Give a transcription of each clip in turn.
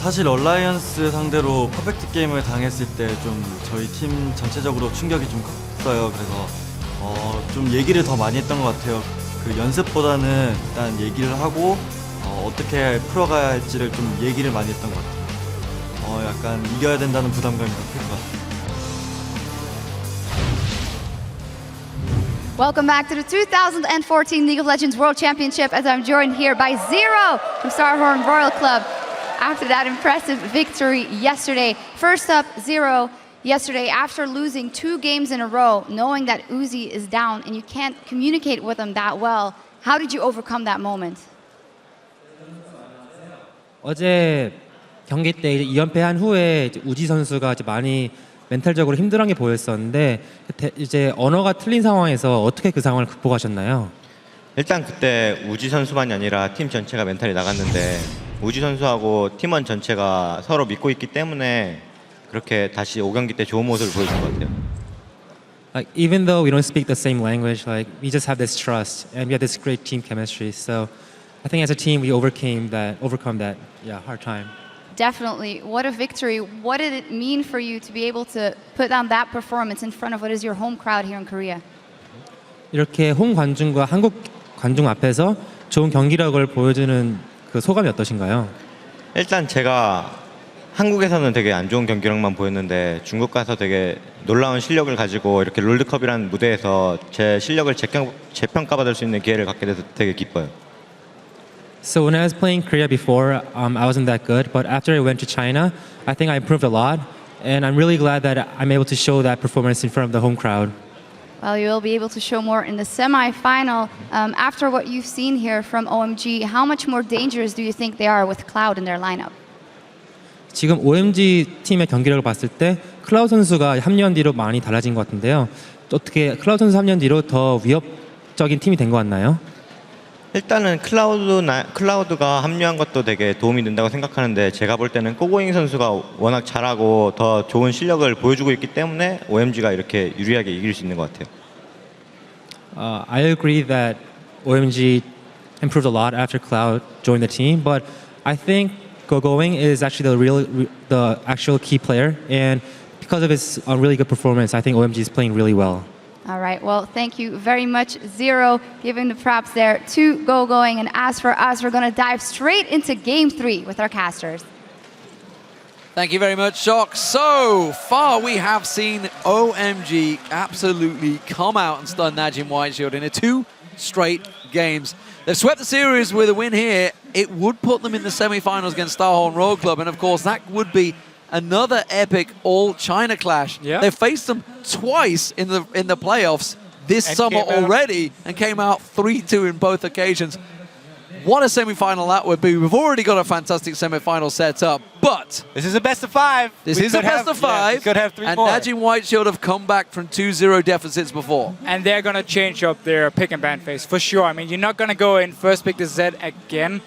사실 얼라이언스 상대로 퍼펙트 게임을 당했을 때 좀 저희 팀 전체적으로 충격이 좀 컸어요. 그래서 좀 얘기를 더 많이 했던 것 같아요. 그 연습보다는 일단 얘기를 하고 어떻게 풀어가야 할지를 좀 얘기를 많이 했던 것 같아요. 약간 이겨야 된다는 부담감이 더 클 것 같아요. Welcome back to the 2014 League of Legends World Championship as I'm joined here by Zero from Starhorn Royal Club. After that impressive victory yesterday. First up, Zero, yesterday after losing 2 games in a row, knowing that Uzi is down and you can't communicate with him that well, how did you overcome that moment? 어제 경기 때 2연패한 후에 우지 선수가 이제 많이 멘탈적으로 힘들한 게 보였었는데 이제 언어가 틀린 상황에서 어떻게 그 상황을 극복하셨나요? 일단 그때 우지 선수만이 아니라 팀 전체가 멘탈이 나갔는데 우지 선수하고 팀원 전체가 서로 믿고 있기 때문에 그렇게 다시 5경기 때 좋은 모습을 보여준 것 같아요. Like even though we don't speak the same language, like we just have this trust and we have this great team chemistry. So I think as a team we overcome that hard time. Definitely. What a victory. What did it mean for you to be able to put on that performance in front of what is your home crowd here in Korea? 이렇게 홈 관중과 한국 관중 앞에서 좋은 경기력을 보여주는 그 소감이 어떠신가요? 일단 제가 한국에서는 되게 안 좋은 경기력만 보였는데 중국 가서 되게 놀라운 실력을 가지고 이렇게 롤드컵이라는 무대에서 제 실력을 재평가받을 수 있는 기회를 갖게 돼서 되게 기뻐요. So when I was playing Korea before, I wasn't that good. But after I went to China, I think I improved a lot. And I'm really glad that I'm able to show that performance in front of the home crowd. Well, you will be able to show more in the semi-final. After what you've seen here from OMG, how much more dangerous do you think they are with Cloud in their lineup? 지금 OMG 팀의 경기력을 봤을 때 클라우드 선수가 합류한 뒤로 많이 달라진 것 같은데요. 어떻게 클라우드 선수 합류한 뒤로 더 위협적인 팀이 된 것 같나요? 일단은 클라우드가 합류한 것도 되게 도움이 된다고 생각하는데 제가 볼 때는 고고잉 선수가 워낙 잘하고 더 좋은 실력을 보여주고 있기 때문에 OMG가 이렇게 유리하게 이길 수 있는 것 같아요. I agree that OMG improved a lot after Cloud joined the team, but I think Gogoing is actually the actual key player, and because of his really good performance, I think OMG is playing really well. All right, well, thank you very much, Zero, giving the props there to Gogoing. And as for us, we're going to dive straight into Game 3 with our casters. Thank you very much, Shock. So far, we have seen OMG absolutely come out and stun Najin Whiteshield in 2 straight games. They've swept the series with a win here. It would put them in the semi-finals against Starhorn Royal Club, and of course, that would be another epic all-China clash. Yeah. They've faced them twice in the playoffs this summer already and came out 3-2 in both occasions. What a semi-final that would be. We've already got a fantastic semi-final set up, but This is a best of 5. this is a best of 5, we could have 3 and more. Najin Whiteshield have come back from 2-0 deficits before. And they're going to change up their pick and ban phase for sure. I mean, you're not going to go in first pick to Z again.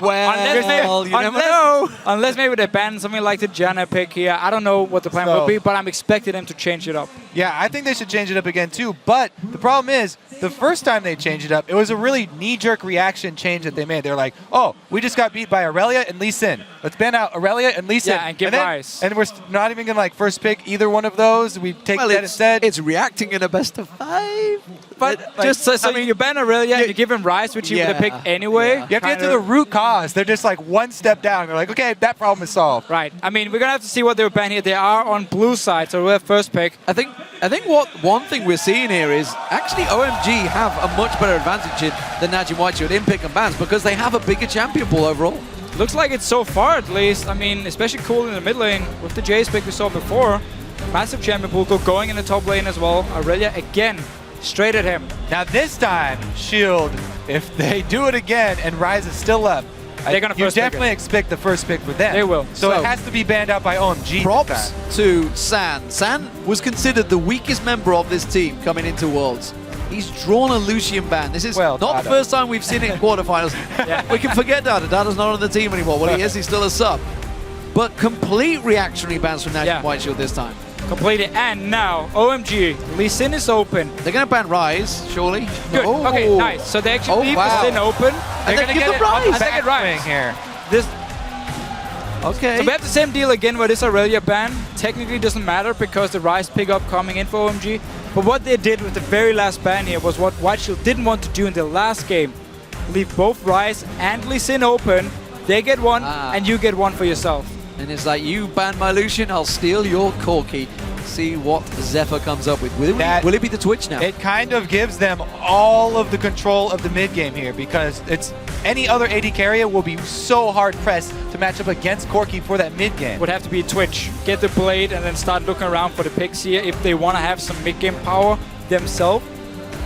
Well, you never know. Unless maybe they ban something like the Janna pick here. I don't know what the plan will be, but I'm expecting them to change it up. Yeah, I think they should change it up again too. But the problem is, the first time they changed it up, it was a really knee-jerk reaction change that they made. They're like, oh, we just got beat by Aurelia and Lee Sin. Let's ban out Aurelia and Lee Sin. Yeah, and give Rice. And we're not even going to like first pick either one of those. We take that instead. It's reacting in a best of 5. But just so, I mean, you ban Aurelia and you give him Rice, which he would have picked anyway. You have to get to the root cause. They're just like one step down. They're like, okay, that problem is solved. Right. I mean, we're going to have to see what they were ban here. They are on blue side, so we'll have first pick. I think one thing we're seeing here is actually OMG have a much better advantage than Najin Whiteshield in pick and bans because they have a bigger champion pool overall. Looks like it's so far at least. I mean, especially cool in the mid lane with the Jace pick we saw before. Massive champion pool, going in the top lane as well. Aurelia again, straight at him. Now this time, Shield, if they do it again and Rise is still up, They're gonna you first pick definitely it. expect the first pick for them. They will. So it has to be banned out by OMG. Props to San. San was considered the weakest member of this team coming into Worlds. He's drawn a Lucian ban. This is not the first time we've seen it in quarterfinals. We can forget Dada. Dada's not on the team anymore. Well, he is. He's still a sub. But complete reactionary bans from Najin Whiteshield this time. Completely. And now, OMG, Lee Sin is open. They're going to ban Rise, surely. Good. Okay, nice. So they actually leave the Sin open. They're going to get the Rise. Rise. Here. This. Okay. So we have the same deal again where this Aurelia ban technically doesn't matter because the Ryze pickup coming in for OMG. But what they did with the very last ban here was what White Shield didn't want to do in the last game. Leave both Ryze and Lee Sin open. They get one and you get one for yourself. And it's like, you ban my Lucian, I'll steal your Corki. See what Zefa comes up with. Will it be the Twitch now? It kind of gives them all of the control of the mid game here because it's any other AD carrier will be so hard pressed to match up against Corki for that mid game. Would have to be Twitch. Get the blade and then start looking around for the picks here if they want to have some mid game power themselves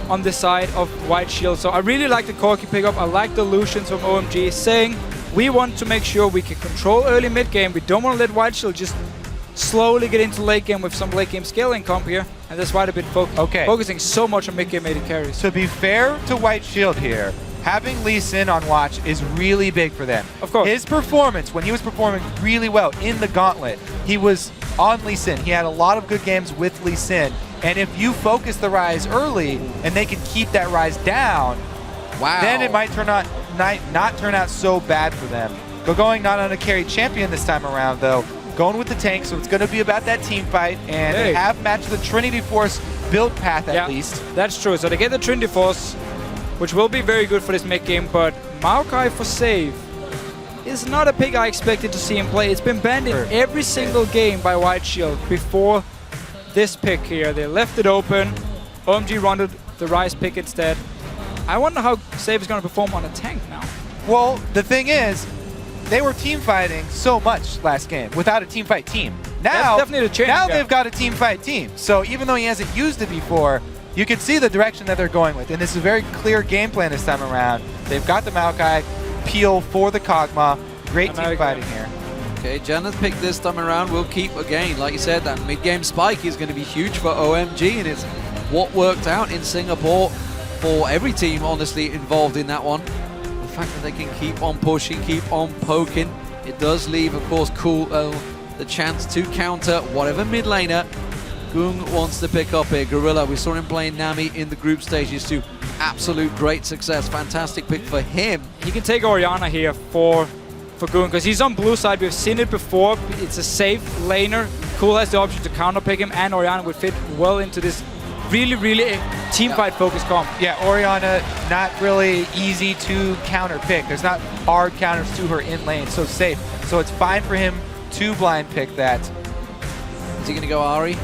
on the side of White Shield. So I really like the Corki pickup. I like the Lucians from OMG saying we want to make sure we can control early mid game. We don't want to let White Shield just slowly get into late game with some late game scaling comp here, and that's why they've been focusing so much on mid game AD carries. To be fair to White Shield here, having Lee Sin on watch is really big for them. Of course. His performance, when he was performing really well in the gauntlet, he was on Lee Sin. He had a lot of good games with Lee Sin, and if you focus the Ryze early and they can keep that Ryze down, then it might not turn out so bad for them. Ggoong not on a carry champion this time around though. Going with the tank, so it's going to be about that team fight, and they have matched the Trinity Force build path at least. That's true. So they get the Trinity Force, which will be very good for this mid game, but Maokai for save is not a pick I expected to see him play. It's been banned in every single game by White Shield before this pick here. They left it open. OMG wanted the Ryze pick instead. I wonder how Save is going to perform on a tank now. Well, the thing is, they were team fighting so much last game without a team fight team. Now, that's definitely the change. Now they've got a team fight team. So even though he hasn't used it before, you can see the direction that they're going with. And this is a very clear game plan this time around. They've got the Maokai, Peel for the Kog'Maw. Great team fighting here. Okay, Janna's pick this time around will keep again. Like you said, that mid-game spike is going to be huge for OMG, and it's what worked out in Singapore for every team, honestly, involved in that one. The fact that they can keep on pushing, keep on poking, it does leave, of course, Cool the chance to counter whatever mid laner Ggoong wants to pick up here. Gorilla, we saw him playing Nami in the group stages to absolute great success. Fantastic pick for him. He can take Orianna here for Ggoong because he's on blue side. We've seen it before. It's a safe laner. Cool has the option to counter pick him, and Orianna would fit well into this really team fight focused comp. Yeah, Orianna not really easy to counter pick. There's not hard counters to her in lane, so safe. So it's fine for him to blind pick that. Is he going to go Ahri?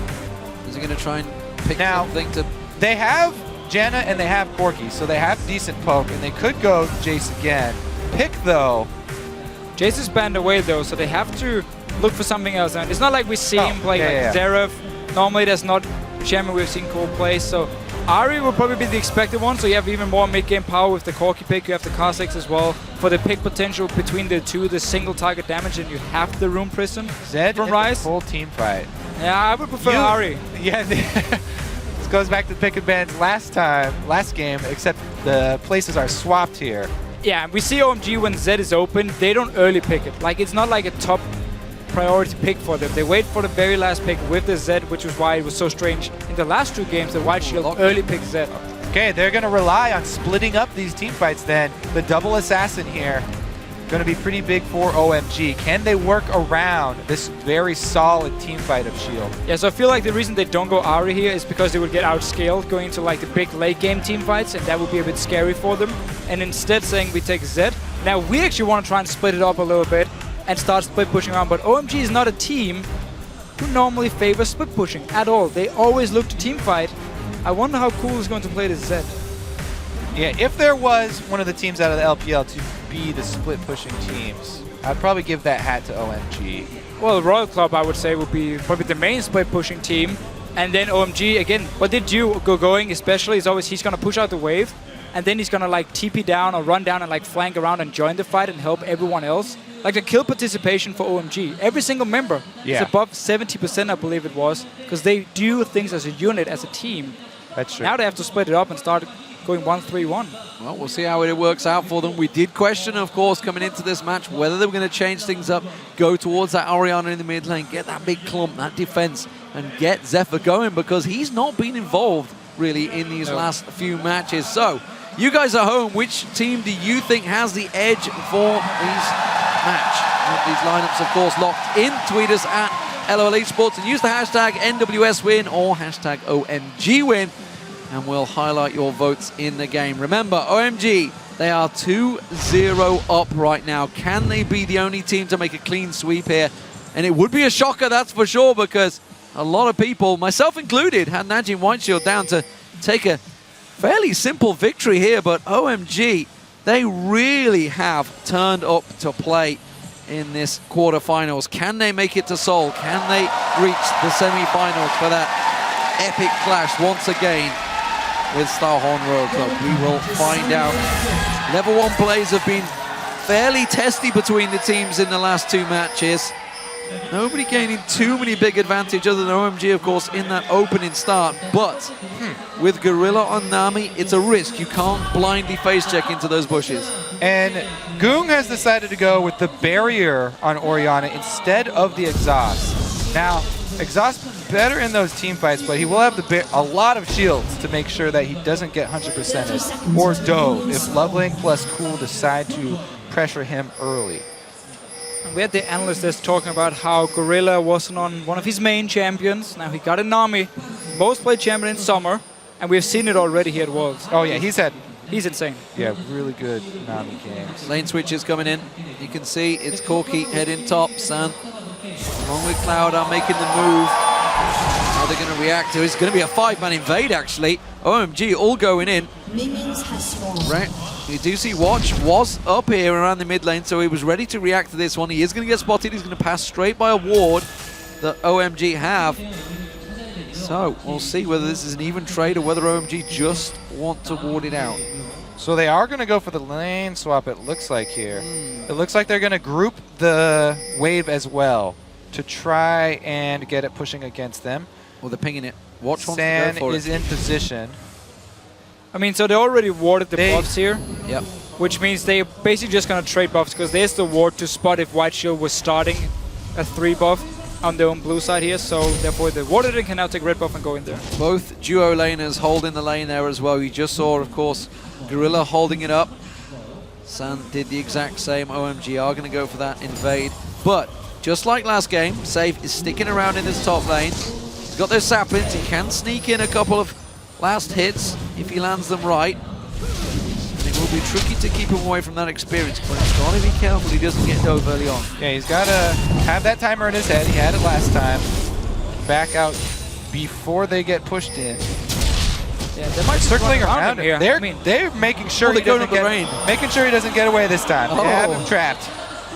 Is he going to try and pick something to... They have Janna and they have Corki, so they have decent poke, and they could go Jace again. Pick though. Jace is banned away though, so they have to look for something else. And it's not like we see him play Zeref. Normally that's not the champion we've seen Cole play, so Ahri will probably be the expected one, so you have even more mid-game power with the Corki pick. You have the Kha'Zix as well. For the pick potential between the two, the single target damage, and you have the Rune Prism Zed from in Ryze. the full team fight. Yeah, I would prefer Ahri. Yeah, this goes back to the pick and bans last game, except the places are swapped here. Yeah, we see OMG when Zed is open, they don't early pick it. Like, it's not like a top priority pick for them. They wait for the very last pick with the Zed, which is why it was so strange in the last two games that White Shield early picked Zed. Okay, they're going to rely on splitting up these team fights then. The double assassin here going to be pretty big for OMG. Can they work around this very solid team fight of Shield? Yeah, so I feel like the reason they don't go Ahri here is because they would get outscaled going into like the big late game team fights, and that would be a bit scary for them. And instead saying we take Zed. Now we actually want to try and split it up a little bit and start split pushing around, but OMG is not a team who normally favors split pushing at all. They always look to team fight. I wonder how Cool is going to play this Zed. Yeah, if there was one of the teams out of the LPL to be the split pushing teams, I'd probably give that hat to OMG. Well, Royal Club, I would say, would be probably the main split pushing team. And then OMG, again, what they do, Gogoing especially, is always he's going to push out the wave, and then he's going to like TP down or run down and like flank around and join the fight and help everyone else. Like the kill participation for OMG, every single member is above 70%, I believe it was, because they do things as a unit, as a team. That's true. Now they have to split it up and start going 1-3-1. Well, we'll see how it works out for them. We did question, of course, coming into this match, whether they were going to change things up, go towards that Orianna in the mid lane, get that big clump, that defense, and get Zefa going, because he's not been involved, really, in these last few matches. So, you guys at home, which team do you think has the edge for these match. With these lineups, of course, locked in. Tweet us at LOL Esports and use the hashtag NWS win or hashtag OMG win, and we'll highlight your votes in the game. Remember, OMG, they are 2-0 up right now. Can they be the only team to make a clean sweep here? And it would be a shocker, that's for sure, because a lot of people, myself included, had Najin Whiteshield down to take a fairly simple victory here, but OMG, they really have turned up to play in this quarterfinals. Can they make it to Seoul? Can they reach the semi-finals for that epic clash once again with Starhorn Royal Club? We will find out. Level 1 plays have been fairly testy between the teams in the last 2 matches. Nobody gaining too many big advantage other than OMG, of course, in that opening start. But with Gorilla on Nami, it's a risk. You can't blindly face check into those bushes. And Ggoong has decided to go with the barrier on Orianna instead of the exhaust. Now, exhaust better in those team fights, but he will have a lot of shields to make sure that he doesn't get 100%ed or dove if LoveLing plus Cool decide to pressure him early. We had the analyst that's talking about how Gorilla wasn't on one of his main champions. Now he got a Nami, most played champion in summer, and we've seen it already here at Worlds. Oh yeah, he's insane. Yeah, really good Nami games. Lane switches coming in. You can see it's Corki heading top. San, along with Cloud, are making the move. How they're going to react to it. It's going to be a 5-man invade, actually. OMG all going in. Right. You do see Watch was up here around the mid lane, so he was ready to react to this one. He is going to get spotted. He's going to pass straight by a ward that OMG have. So we'll see whether this is an even trade or whether OMG just want to ward it out. So they are going to go for the lane swap, it looks like here. It looks like they're going to group the wave as well to try and get it pushing against them. Well, they're pinging it. Watch wants San to go for is it. in position. I mean, so they already warded the buffs here. Yep. Which means they're basically just going to trade buffs because there's the ward to spot if White Shield was starting a 3 buff on their own blue side here. So therefore they warded it, can now take red buff and go in there. Both duo laners holding the lane there as well. You just saw, of course, Gorilla holding it up. San did the exact same. OMG are going to go for that invade. But just like last game, Save is sticking around in this top lane. He's got those saplings. He can sneak in a couple of last hits if he lands them right. And it will be tricky to keep him away from that experience, but he's got to be careful he doesn't get dove early on. Yeah, he's got to have that timer in his head. He had it last time. Back out before they get pushed in. Yeah, they might circling around him here. They're making sure they're going up the rain. Making sure he doesn't get away this time. Oh. They have him trapped.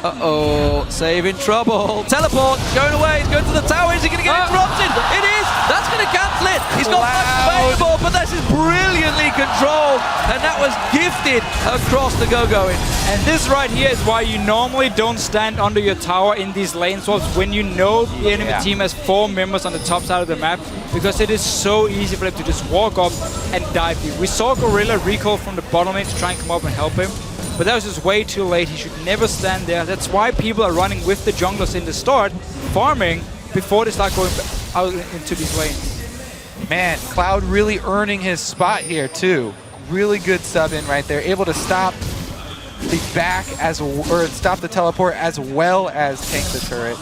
Uh-oh, Save in trouble. Teleport, going away, he's going to the tower. Is he going to get interrupted? It is! That's going to cancel it. He's got much available, but this is brilliantly controlled, and that was gifted across the Gogoing. And this right here is why you normally don't stand under your tower in these lane swaps when you know the enemy team has 4 members on the top side of the map, because it is so easy for them to just walk up and dive you. We saw Gorilla recall from the bottom lane to try and come up and help him, but that was just way too late. He should never stand there. That's why people are running with the junglers in the start, farming before they start going out into these lanes. Man, Cloud really earning his spot here too. Really good sub in right there. Able to stop the stop the teleport as well as tank the turret.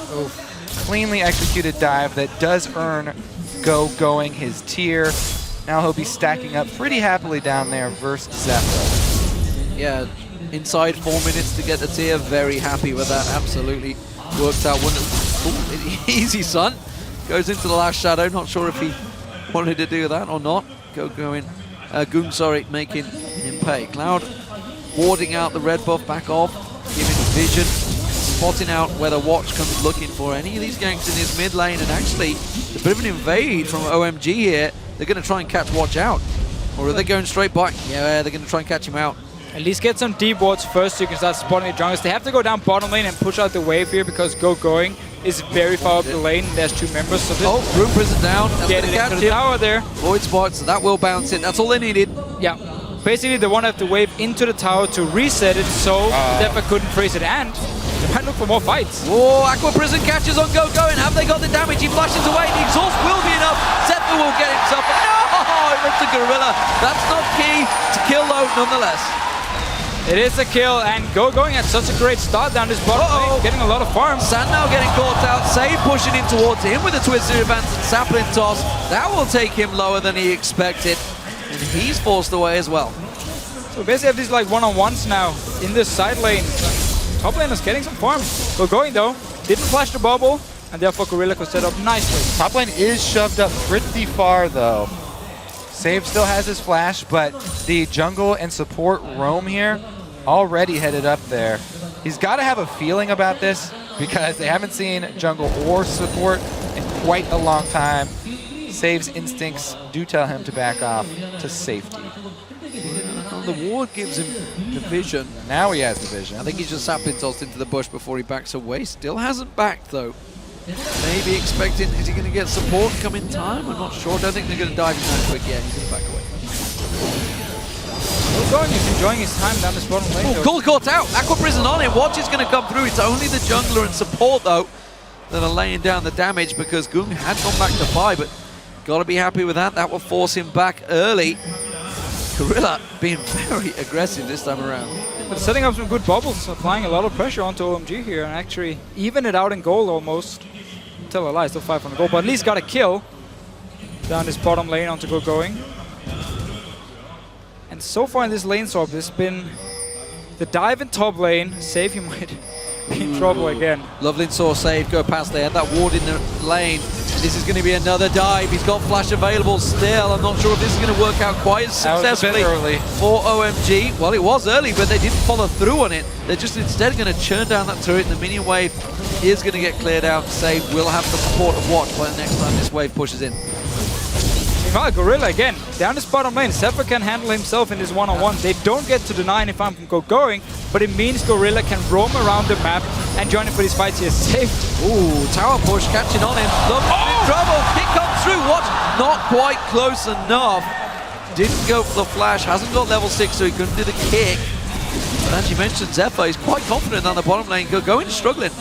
Cleanly executed dive that does earn Gogoing his tier. Now he'll be stacking up pretty happily down there versus Zefa. Yeah, inside 4 minutes to get the tier. Very happy with that. Absolutely worked out wonderful. Easy, son. Goes into the last shadow. Not sure if he wanted to do that or not. Ggoong, sorry, making him pay. Cloud warding out the red buff back off, giving vision, spotting out where the Watch comes looking for any of these ganks in his mid lane, and actually a bit of an invade from OMG here. They're going to try and catch Watch out. Or are they going straight by? Yeah, they're going to try and catch him out. At least get some deep wards first so you can start spotting the junglers. They have to go down bottom lane and push out the wave here because Gogoing is very far up the lane. There's 2 members. So this Room Prison down. That's get it into the tower there. Void spot, so that will bounce it. That's all they needed. Yeah. Basically, they want to have to wave into the tower to reset it so Zefa couldn't freeze it, and they might look for more fights. Oh, Aqua Prison catches on Gogoing. Have they got the damage? He flashes away. The exhaust will be enough. Zefa will get himself. No! It went to Gorilla. That's not key to kill though, nonetheless. It is a kill, and Gogoing had such a great start down this bottom lane, getting a lot of farms. Sand now getting caught out. Save pushing in towards him with a twisted advance and sapling toss. That will take him lower than he expected, and he's forced away as well. So basically have these like one-on-ones now in this side lane. Top lane is getting some farms. Gogoing though, didn't flash the bubble, and therefore Gorilla could set up nicely. Top lane is shoved up pretty far though. Save still has his flash, but the jungle and support roam here already headed up there. He's got to have a feeling about this because they haven't seen jungle or support in quite a long time. Save's instincts do tell him to back off to safety. The ward gives him the vision. Now he has the vision. I think he's just sapling tossed into the bush before he backs away. Still hasn't backed though. Maybe expecting, is he going to get support come in time? I'm not sure. I don't think they're going to dive in that quick. Yeah, he's going to back away. Gogoing is enjoying his time down this bottom lane. Cool caught out. Aqua Prison on him. Watch is going to come through. It's only the jungler and support though that are laying down the damage because Ggoong had gone back to 5, but got to be happy with that. That will force him back early. Gorilla being very aggressive this time around. But setting up some good bubbles, applying a lot of pressure onto OMG here, and actually even it out in goal almost. Tell a lie, still 5 on the goal, but at least got a kill down this bottom lane onto Gogoing. And so far in this lane swap, there's been the dive in top lane. Save, you might be in trouble again. LoveLing saw Save go past. They had that ward in the lane. This is going to be another dive. He's got flash available still. I'm not sure if this is going to work out quite as successfully for OMG. Well, it was early, but they didn't follow through on it. They're just instead going to churn down that turret. The minion wave is going to get cleared out. Save will have the support of watch by the next time this wave pushes in. Meanwhile, Gorilla again, down this bottom lane. Zefa can handle himself in this one-on-one. They don't get to the 9 if I'm from Gogoing, but it means Gorilla can roam around the map and join in for these fights here. Safe. Ooh, tower push catching on him. Look, in trouble. Kick comes through. Watch, not quite close enough. Didn't go for the flash. Hasn't got level 6, so he couldn't do the kick. But as you mentioned, Zefa is quite confident on the bottom lane. Gogoing struggling.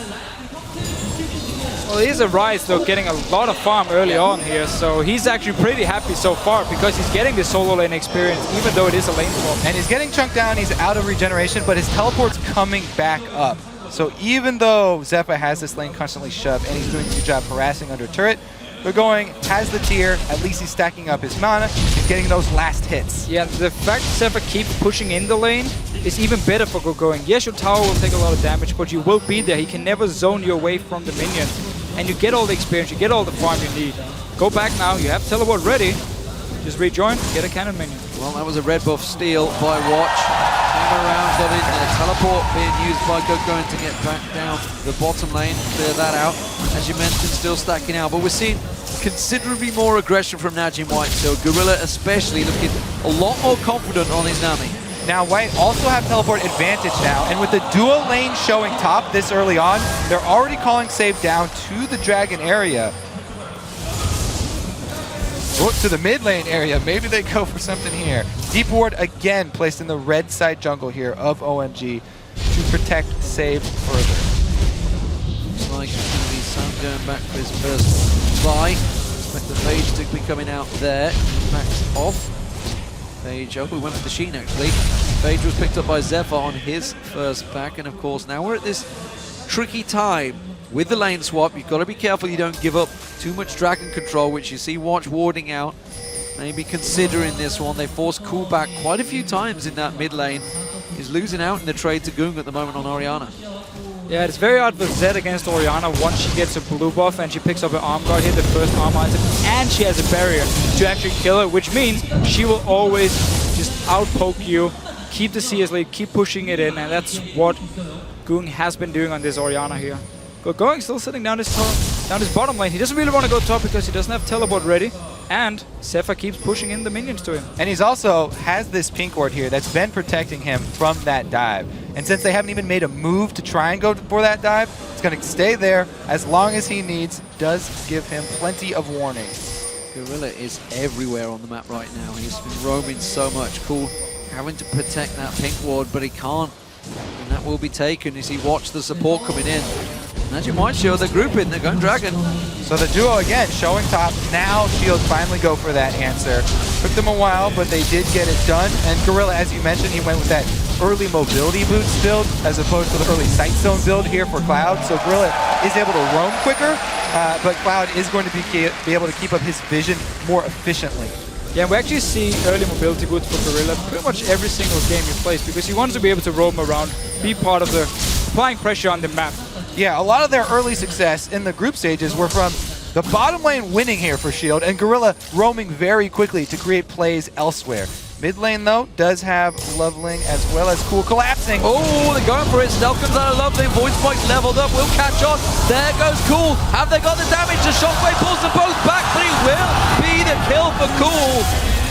Well, he's a Rise though, getting a lot of farm early on here, so he's actually pretty happy so far because he's getting the solo lane experience, even though it is a lane swap. And he's getting chunked down, he's out of regeneration, but his teleport's coming back up. So even though Zefa has this lane constantly shoved and he's doing a good job harassing under turret, Gogoing has the tier, at least he's stacking up his mana, he's getting those last hits. Yeah, the fact Zefa keeps pushing in the lane is even better for Gogoing. Yes, your tower will take a lot of damage, but you will be there. He can never zone you away from the minions. And you get all the experience, you get all the farm you need. Go back now, you have teleport ready. Just rejoin, get a cannon minion. Well, that was a red buff steal by Watch. Came around, got in there. Teleport being used by Gogoing to get back down the bottom lane, clear that out. As you mentioned, still stacking out. But we're seeing considerably more aggression from Najim White. So Gorilla especially looking a lot more confident on his Nami. Now White also have teleport advantage now, and with the dual lane showing top this early on, they're already calling Save down to the dragon area. Or to the mid lane area, maybe they go for something here. Deep ward again placed in the red side jungle here of OMG to protect Save further. Looks like it's going to be Sam going back for his first buy. Expect the Phage to be coming out there. Max off. Phage, oh, we went for the Sheen actually. Phage was picked up by Zefa on his first back, and of course now we're at this tricky time with the lane swap. You've got to be careful you don't give up too much dragon control, which you see Watch warding out. Maybe considering this one. They forced Cool back quite a few times in that mid lane. He's losing out in the trade to Ggoong at the moment on Orianna. Yeah, it's very hard for Zed against Orianna once she gets a blue buff and she picks up her arm guard here, the first arm item, and she has a barrier to actually kill her, which means she will always just outpoke you, keep the CS lead, keep pushing it in, and that's what Ggoong has been doing on this Orianna here. Gogoing still sitting down this bottom lane. He doesn't really want to go top because he doesn't have teleport ready, and Zefa keeps pushing in the minions to him. And he's also has this pink ward here that's been protecting him from that dive. And since they haven't even made a move to try and go for that dive, it's going to stay there as long as he needs. Does give him plenty of warning. Gorilla is everywhere on the map right now. He's been roaming so much. Cool having to protect that pink ward, but he can't. And that will be taken as he watched the support coming in. As you might show, they're grouping, they're going Dragon. So the duo again showing top. Now Shield finally go for that answer. Took them a while, but they did get it done. And Gorilla, as you mentioned, he went with that early mobility boots build as opposed to the early sight zone build here for Cloud. So Gorilla is able to roam quicker, but Cloud is going to be able to keep up his vision more efficiently. Yeah, we actually see early mobility boots for Gorilla pretty much every single game he plays because he wants to be able to roam around, be part of the applying pressure on the map. Yeah, a lot of their early success in the group stages were from the bottom lane winning here for Shield and Gorilla roaming very quickly to create plays elsewhere. Mid lane, though, does have LoveLing as well as Cool collapsing. Oh, they're going for it. Stealth comes out of LoveLing. Voice point leveled up. Will catch on. There goes Cool. Have they got the damage? The Shockwave pulls them both back, but he will be the kill for Cool.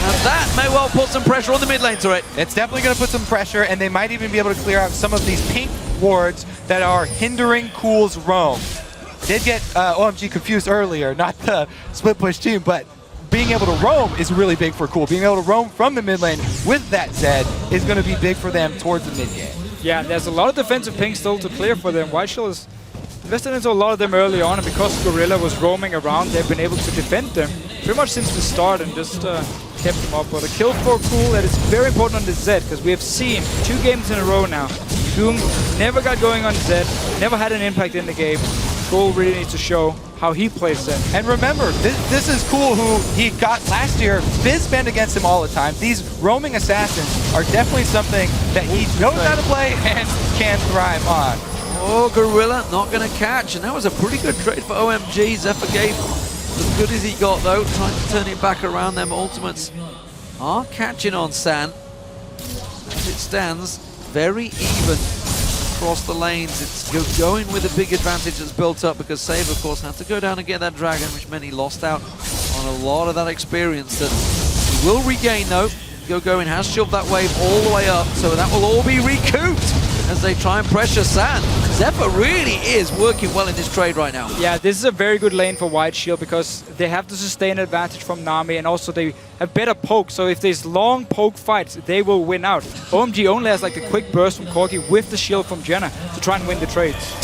And that may well put some pressure on the mid lane turret. It's definitely going to put some pressure, and they might even be able to clear out some of these pink wards that are hindering Cool's roam. Did get OMG confused earlier, not the split push team, but being able to roam is really big for Cool. Being able to roam from the mid lane with that Zed is going to be big for them towards the mid game. Yeah, there's a lot of defensive ping still to clear for them. Whiteshield is invested into a lot of them early on, and because Gorilla was roaming around, they've been able to defend them pretty much since the start and just kept them up. But a kill for Cool that is very important on the Zed, because we have seen 2 games in a row now. Ggoong never got going on Zed, never had an impact in the game. Cool really needs to show how he plays Zed. And remember, this is Cool who he got last year. Fizz banned against him all the time. These roaming assassins are definitely something that he knows how to play and can thrive on. Oh, Gorilla not going to catch, and that was a pretty good trade for OMG. Zefa gave as good as he got, though, trying to turn it back around. Them ultimates are catching on San. As it stands, very even across the lanes. It's going with a big advantage that's built up because Save, of course, had to go down and get that dragon, which meant he lost out on a lot of that experience that he will regain, though. Gogoing has shoved that wave all the way up, so that will all be recouped as they try and pressure San. Zefa really is working well in this trade right now. Yeah, this is a very good lane for Whiteshield because they have the sustained advantage from Nami, and also they have better poke, so if there's long poke fights, they will win out. OMG only has like the quick burst from Corki with the shield from Jenna to try and win the trades.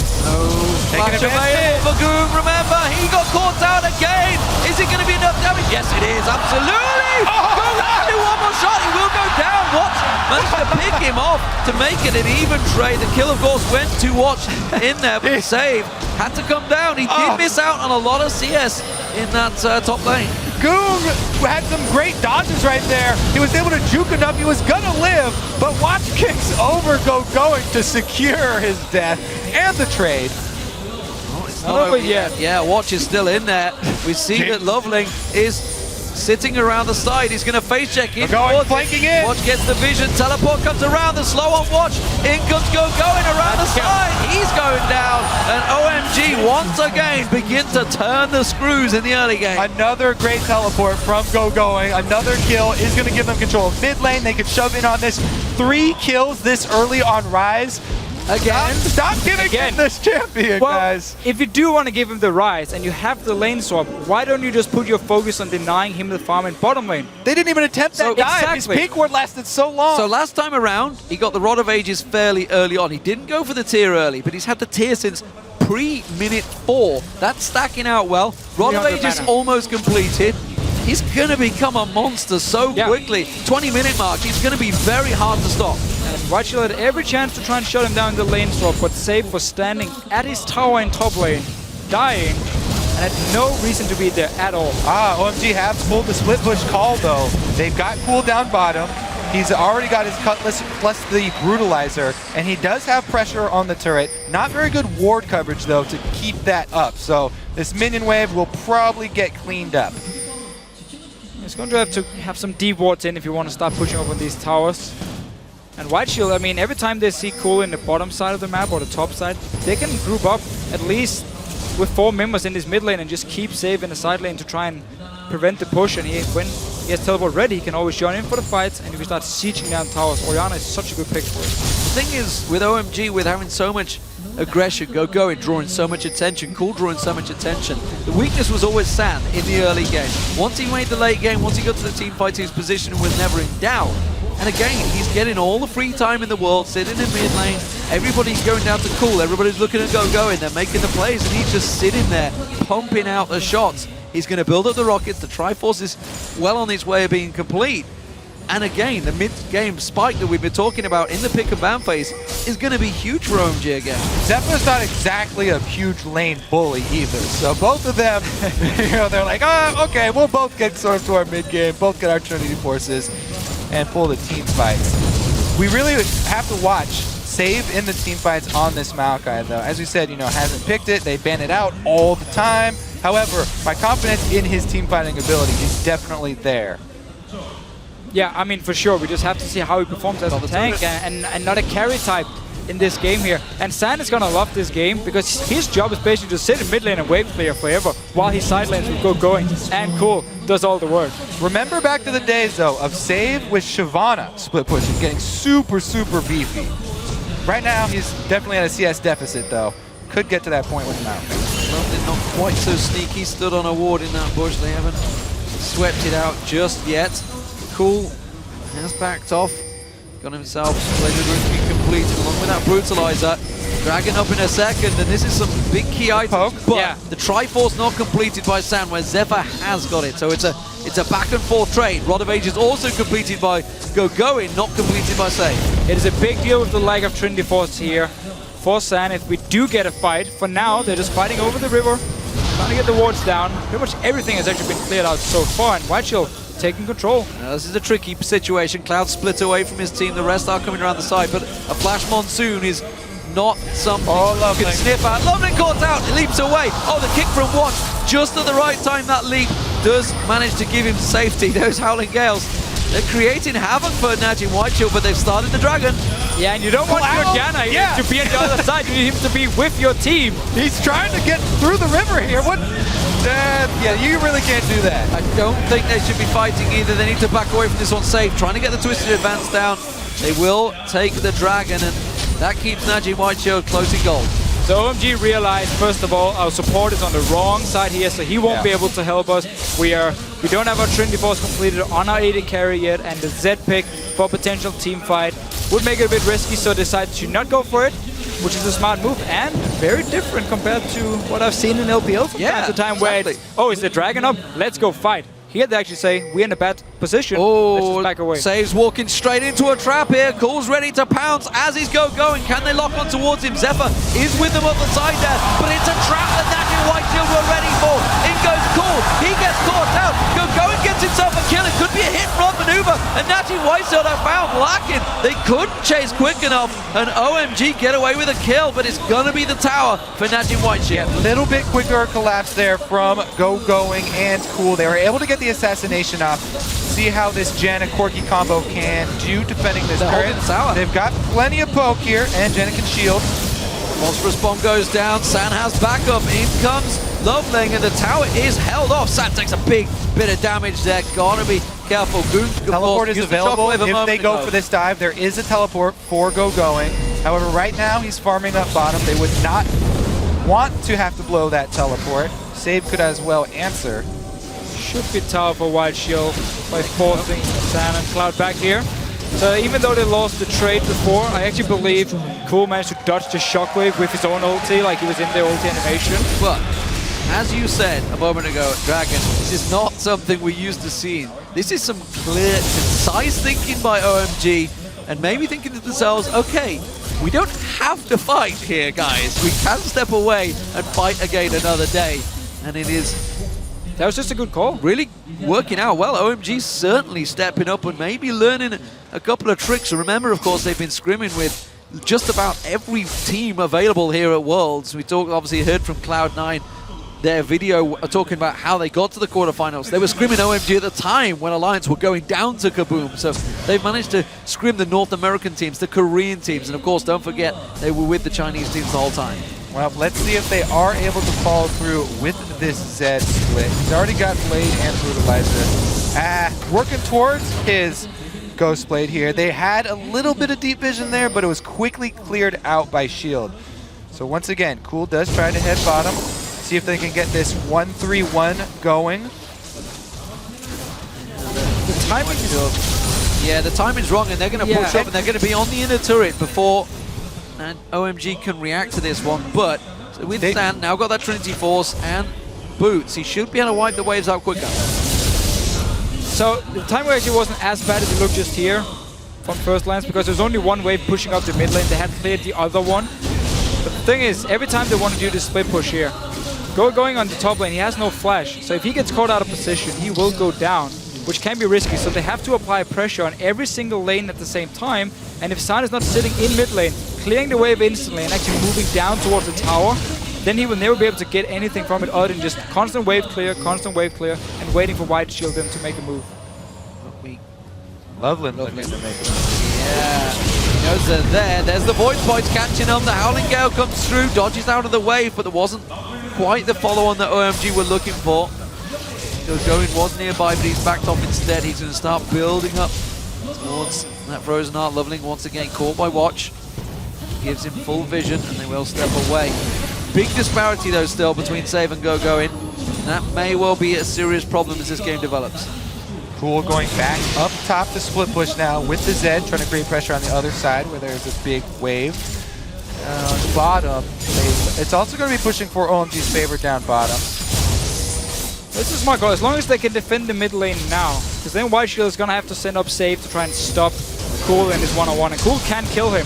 Flash available for Ggoong, remember, he got caught out again. Is it going to be enough damage? Yes, it is, absolutely. Ggoong can do one more shot, he will go down. Watch managed to pick him off to make it an even trade. The kill, of course, went to Watch in there, but the save had to come down. He did miss out on a lot of CS in that top lane. Ggoong had some great dodges right there. He was able to juke enough. He was gonna live, but Watch kicks over Gogoing to secure his death and the trade. Oh, it's not over yet. Yeah, Watch is still in there. We see that LoveLing is sitting around the side. He's going to face check in. Gogoing flanking in. Watch gets the vision. Teleport comes around. The slow on Watch. In comes Gogoing around the side. He's going down. And OMG once again begin to turn the screws in the early game. Another great teleport from Gogoing. Another kill is going to give them control of mid lane. They can shove in on this. 3 kills this early on Rise. Again. Stop giving him this champion, guys. If you do want to give him the rise and you have the lane swap, why don't you just put your focus on denying him the farm in bottom lane? They didn't even attempt that dive. His pink ward lasted so long. So last time around, he got the Rod of Ages fairly early on. He didn't go for the tier early, but he's had the tier since pre-minute 4. That's stacking out well. Rod of Ages almost completed. He's going to become a monster so quickly. 20-minute mark, he's going to be very hard to stop. And Whiteshield had every chance to try and shut him down in the lane swap, but Save was standing at his tower in top lane, dying, and had no reason to be there at all. OMG have pulled the split push call, though. They've got Cool down bottom. He's already got his Cutlass plus the Brutalizer, and he does have pressure on the turret. Not very good ward coverage, though, to keep that up. So this minion wave will probably get cleaned up. It's going to have some deep wards in if you want to start pushing up on these towers. And Whiteshield, I mean, every time they see Cool in the bottom side of the map or the top side, they can group up at least with 4 members in this mid lane and just keep Save in the side lane to try and prevent the push. And when he has teleport ready, he can always join in for the fights, and if we start sieging down towers, Orianna is such a good pick for it. The thing is, with OMG, with having so much aggression, Gogoing drawing so much attention, Cool drawing so much attention, the weakness was always San in the early game. Once he made the late game, once he got to the team fight, his position was never in doubt. And again, he's getting all the free time in the world, sitting in mid lane. Everybody's going down to Cool. Everybody's looking at Gogoing. They're making the plays, and he's just sitting there, pumping out the shots. He's going to build up the rockets. The Triforce is well on its way of being complete. And again, the mid-game spike that we've been talking about in the pick and ban phase is going to be huge for OMG again. Zefa's not exactly a huge lane bully either. So both of them, they're like, oh, okay, we'll both get sourced to our mid game, both get our Trinity Forces, and pull the team fights. We really have to watch Save in the team fights on this Maokai though. As we said, hasn't picked it. They ban it out all the time. However, my confidence in his team fighting ability is definitely there. Yeah, I mean, for sure. We just have to see how he performs as a tank and not a carry type in this game here. And San is going to love this game because his job is basically to sit in mid lane and wave clear forever while he side lanes with Gogoing. And Cool does all the work. Remember back to the days, though, of Save with Shyvana split pushing, getting super, super beefy. Right now, he's definitely at a CS deficit, though. Could get to that point with Maokai. LoveLing not quite so sneaky, stood on a ward in that bush. They haven't swept it out just yet. Cool has backed off, got himself pleasure room completed along with that brutalizer. Dragon up in a second, and this is some big key items. But the Triforce not completed by San, where Zefa has got it. So it's a back and forth trade. Rod of Ages also completed by Gogoing, not completed by Save. It is a big deal with the lack of Trinity Force here for San. If we do get a fight, for now they're just fighting over the river, trying to get the wards down. Pretty much everything has actually been cleared out so far, and Whiteshield taking control. Now, this is a tricky situation. Cloud split away from his team. The rest are coming around the side, but a flash monsoon is not something you can sniff out. LoveLing caught out, leaps away. Oh, the kick from one, just at the right time. That leap does manage to give him safety. Those Howling Gales, they're creating havoc for Najin Whiteshield, but they've started the Dragon. Yeah, and you don't want your Gana to be on the other side. You need him to be with your team. He's trying to get through the river here. What? Yeah, you really can't do that. I don't think they should be fighting either. They need to back away from this one safe. Trying to get the Twisted Advance down. They will take the Dragon, and that keeps Najin Whiteshield close in goal. So OMG realized, first of all, our support is on the wrong side here, so he won't be able to help us. We don't have our Trinity Force completed on our AD carry yet, and the Z pick for a potential team fight would make it a bit risky, so decided to not go for it, which is a smart move and very different compared to what I've seen in LPL from time to time, where it's, oh, is the Dragon up? Let's go fight. Here they actually say, we're in a bad position, let's just back away. Saves walking straight into a trap here. Cool's ready to pounce as he's Gogoing. Can they lock on towards him? Zefa is with them on the side there, but it's a trap that Najin Whiteshield were ready for. In goes Cool. He gets caught out. Gogoing gets himself a kill. It could be a hit-and-run maneuver, and Najin Whiteshield are found lacking. They couldn't chase quick enough, and OMG get away with a kill, but it's going to be the tower for Najin Whiteshield. A little bit quicker collapse there from Gogoing and Cool. They were able to get the assassination off. See how this Jen and Corki combo can do defending this turret. They've got plenty of poke here, and Jen can shield. Monstrous bomb goes down. San has backup. In comes LoveLing, and the tower is held off. San takes a big bit of damage there. Gotta be careful. Teleport is available if they go for this dive. There is a teleport for Gogoing. However, right now he's farming up bottom. They would not want to have to blow that teleport. Save could as well answer. Should be tower for Whiteshield by forcing San and Cloud back here. So even though they lost the trade before, I actually believe Cool managed to dodge the shockwave with his own ulti, like he was in the ulti animation. But as you said a moment ago, Dragon, this is not something we're used to seeing. This is some clear, concise thinking by OMG, and maybe thinking to themselves, okay, we don't have to fight here, guys. We can step away and fight again another day. And it is... That was just a good call. Really working out well. OMG certainly stepping up and maybe learning a couple of tricks. Remember, of course, they've been scrimming with just about every team available here at Worlds. We obviously heard from Cloud9 their video talking about how they got to the quarterfinals. They were scrimming OMG at the time when Alliance were going down to Kaboom. So they've managed to scrim the North American teams, the Korean teams, and of course, don't forget, they were with the Chinese teams the whole time. Well, let's see if they are able to follow through with this Z split. He's already got Blade and Brutalizer. Working towards his Ghost Blade here. They had a little bit of deep vision there, but it was quickly cleared out by Shield. So once again, Cool does try to head bottom. See if they can get this 1-3-1 going. The timing is... Yeah, the timing's wrong, and they're going to push up, and they're going to be on the inner turret before... And OMG can react to this one, but with Stan, now got that Trinity Force and Boots, he should be able to wipe the waves out quicker. So the timing actually wasn't as bad as it looked just here from first glance, because there's only one wave pushing up the mid lane. They had cleared the other one. But the thing is, every time they want to do this split push here, Gogoing on the top lane, he has no flash. So if he gets caught out of position, he will go down, which can be risky. So they have to apply pressure on every single lane at the same time. And if San is not sitting in mid lane, clearing the wave instantly and actually moving down towards the tower, then he will never be able to get anything from it other than just constant wave clear, and waiting for White Shield them to make a move. LoveLing looking to make it. Yeah, he knows they're there. There's the Void Points catching him. The Howling Gale comes through, dodges out of the wave, but there wasn't quite the follow-on that OMG were looking for. Gogoing was nearby, but he's backed off instead. He's going to start building up towards that Frozen Heart. LoveLing once again caught by Watch. Gives him full vision, and they will step away. Big disparity, though, still between Save and Gogoing. That may well be a serious problem as this game develops. Cool going back up top to split push now with the Zed, trying to create pressure on the other side where there's a big wave. Bottom, it's also going to be pushing for OMG's favor down bottom. This is my goal, as long as they can defend the mid lane now, because then White Shield is going to have to send up Save to try and stop Cool in his one-on-one, and Cool can kill him,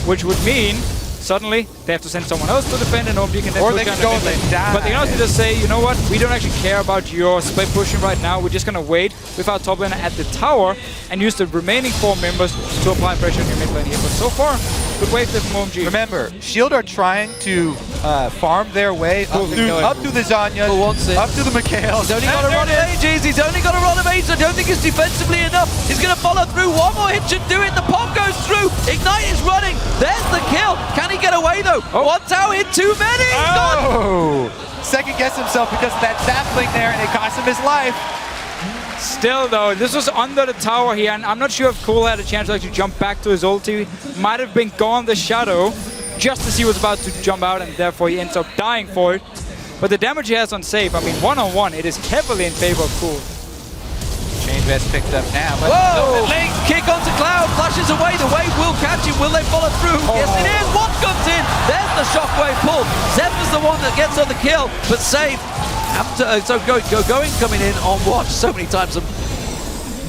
which would mean suddenly they have to send someone else to defend, and OMG can then push down the mid lane. But they can also just say, you know what, we don't actually care about your split pushing right now, we're just going to wait with our top laner at the tower and use the remaining 4 members to apply pressure on your mid lane here. But so far, good wave there from OMG. Remember, Shield are trying to farm their way up to the Zanya, up to the Mikhails. He's only got a run of ages. He's only got a run of ages. I don't think it's defensively enough. He's going to follow through. One more hit should do it. The pop goes through. Ignite is running. There's the kill. Can he get away though? One tower hit too many. He's gone. Second guess himself because of that sapling there, and it cost him his life. Still though, this was under the tower here, and I'm not sure if Cool had a chance to actually jump back to his ulti. Might have been gone the shadow, just as he was about to jump out, and therefore he ends up dying for it. But the damage he has on Save, I mean, one-on-one, it is heavily in favor of Cool. Chain Vest picked up now, but LoveLing kick onto Cloud, flashes away, the wave will catch him, will they follow through? Yes it is, Watch comes in, there's the shockwave pull. Zefa's the one that gets on the kill, but Save, so Gogoing coming in on Watch so many times,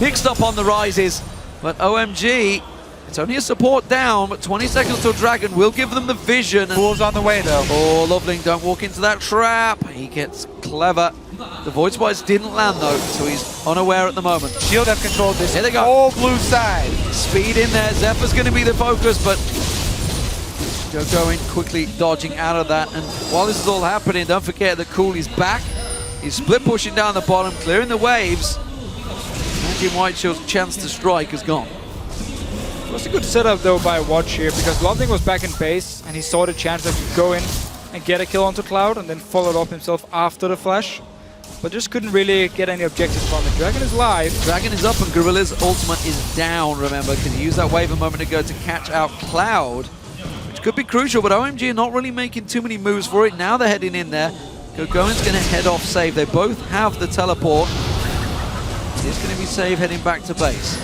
mixed up on the rises, but OMG, it's only a support down, but 20 seconds till Dragon will give them the vision. Cool's on the way though. Oh, LoveLing, don't walk into that trap. He gets clever. The Void Spice didn't land though, so he's unaware at the moment. Shield have controlled this Here they go. whole blue side. Speed in there, Zefa's going to be the focus, but Gogoing quickly dodging out of that. And while this is all happening, don't forget that Cool is back. He's split pushing down the bottom, clearing the waves. Imagine White Shield's chance to strike is gone. It was a good setup though by Watch here, because LoveLing was back in base and he saw the chance that he could go in and get a kill onto Cloud and then followed up himself after the flash. But just couldn't really get any objectives from it. Dragon is live. Dragon is up and Gorilla's ultimate is down, remember, because he used that wave a moment ago to catch out Cloud, which could be crucial, but OMG are not really making too many moves for it. Now they're heading in there. Gogoing's going to head off Save. They both have the teleport. It's going to be Save heading back to base.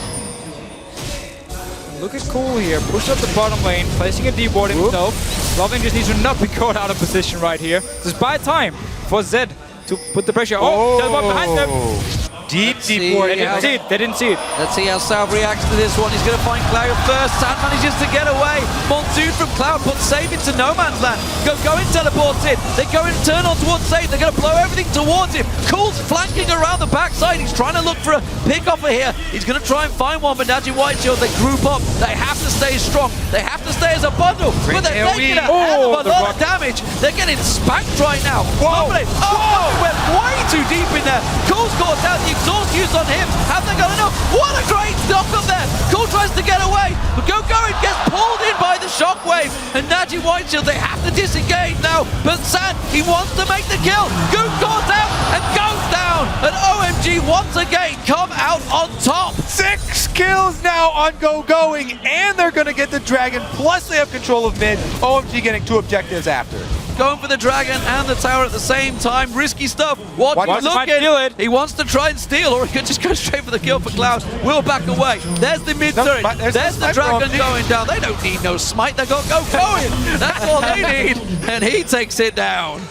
Look at Cool here, push up the bottom lane, placing a D ward himself. LoveLing just needs to not be caught out of position right here. Just buy time for Zed to put the pressure. Oh, teleport behind them. Deep ward. They didn't see it. Let's see how Salve reacts to this one. He's going to find Cloud first. San manages to get away. Monsoon from Cloud puts Save into no man's land. Gogoing teleports in. They go in turn on towards Save. They're going to blow everything towards him. Cool's flanking around the backside. He's trying to look for a pick off here. He's going to try and find one, but Najee White Shield, they group up. They have to stay strong. They have to stay as a bundle. But they're taking a hell of a lot of damage. They're getting spanked right now. Whoa! Went way too deep in there. Cool's caught down. The exhaust used on him. Have they got enough? What a great knock up there. Cool tries to get away, but Gogoing gets pulled in by the shockwave. And Najee White Shield, they have to disengage now. But San, he wants to make the kill. Ggoong caught out and goes down. And OMG once again come out on top. 6 kills now on Gogoing, and they're going to get the Dragon, plus they have control of mid. OMG getting 2 objectives after. Going for the Dragon and the tower at the same time. Risky stuff. Watch looking. He wants to try and steal, or he could just go straight for the kill for Cloud. Will back away. There's the mid turret. There's the Dragon going down. They don't need no smite. They got Gogoing. That's all they need. And he takes it down.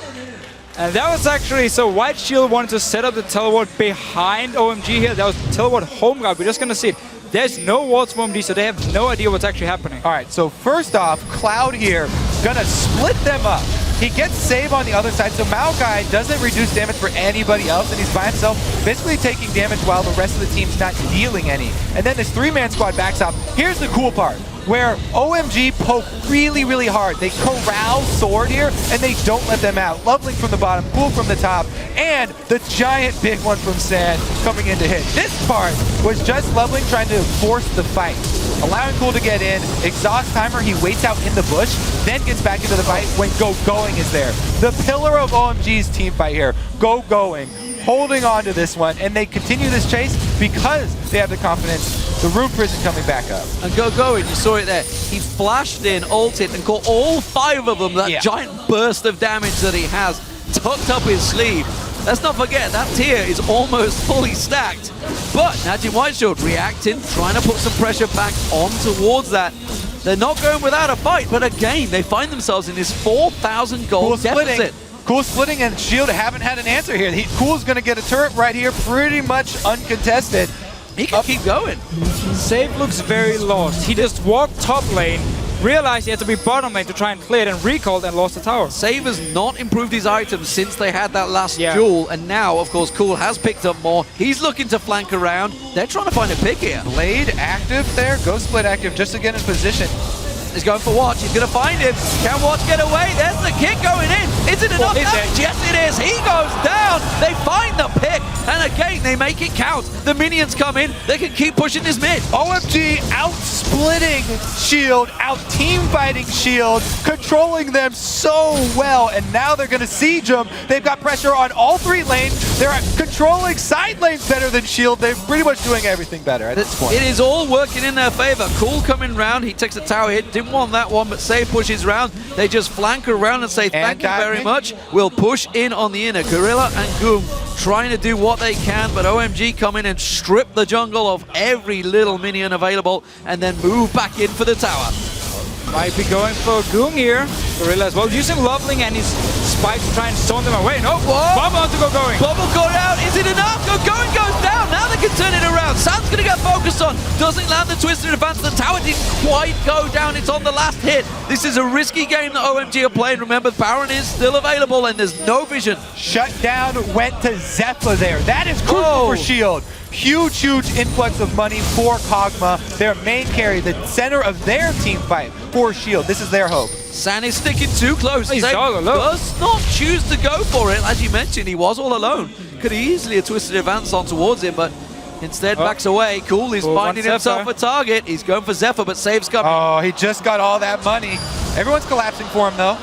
And that was actually, so White Shield wanted to set up the teleport behind OMG here. That was teleport home guard. We're just going to see it. There's no walls for OMG, so they have no idea what's actually happening. All right, so first off, Cloud here gonna split them up. He gets save on the other side, so Maokai doesn't reduce damage for anybody else, and he's by himself, basically taking damage while the rest of the team's not dealing any. And then this three-man squad backs up. Here's the cool part, where OMG poke really, really hard. They corral Sword here, and they don't let them out. LoveLing from the bottom, Cool from the top, and the giant big one from San coming in to hit. This part was just LoveLing trying to force the fight. Allowing Cool to get in, exhaust timer, he waits out in the bush, then gets back into the fight when Gogoing is there. The pillar of OMG's team fight here, Gogoing, holding on to this one, and they continue this chase because they have the confidence. The Rune Prison coming back up. And Gogoing, you saw it there. He flashed in, ulted, and caught all 5 of them, that giant burst of damage that he has tucked up his sleeve. Let's not forget, that tier is almost fully stacked. But Najin Whiteshield reacting, trying to put some pressure back on towards that. They're not going without a fight, but again, they find themselves in this 4,000 gold deficit. Cool splitting, and Shield haven't had an answer here. Cool's gonna get a turret right here, pretty much uncontested. He can keep going. Save looks very lost. He just walked top lane, realized he had to be bottom lane to try and play it, and recalled and lost the tower. Save has not improved his items since they had that last duel, and now, of course, Cool has picked up more. He's looking to flank around. They're trying to find a pick here. Blade active there, Ghost Split active just to get in position. He's going for Watch. He's going to find him. Can Watch get away? There's the kick going in. Is it enough damage? Yes, it is. He goes down. They find the pick. And again, they make it count. The minions come in. They can keep pushing this mid. OMG out-splitting Shield, out-team fighting Shield, controlling them so well. And now they're going to siege them. They've got pressure on all 3 lanes. They're controlling side lanes better than Shield. They're pretty much doing everything better at this point. It is all working in their favor. Cool coming round. He takes a tower hit. Didn't want that one, but Save pushes round. They just flank around and say thank you very much. We'll push in on the inner. Gorilla and Ggoong trying to do what they can, but OMG come in and strip the jungle of every little minion available and then move back in for the tower. Might be going for Ggoong here. Gorilla as well, using LoveLing and his spike to try and stone them away. No, Bubble on to Gogoing. Bubble got out. Is it enough? Gogoing goes down. Now they can turn it around. San's going to get focused on. Doesn't land the twisted advance. The tower didn't quite go down. It's on the last hit. This is a risky game that OMG are playing. Remember, Baron is still available and there's no vision. Shutdown went to Zefa there. That is crucial for Shield. Huge influx of money for Kog'Maw, their main carry, the center of their team fight for Shield. This is their hope. San is sticking too close. He's all alone. Does not choose to go for it. As you mentioned, he was all alone. Could easily have twisted advance on towards him, but instead backs away. Cool is finding himself a target. He's going for Zefa, but Save's coming. Oh, he just got all that money. Everyone's collapsing for him, though.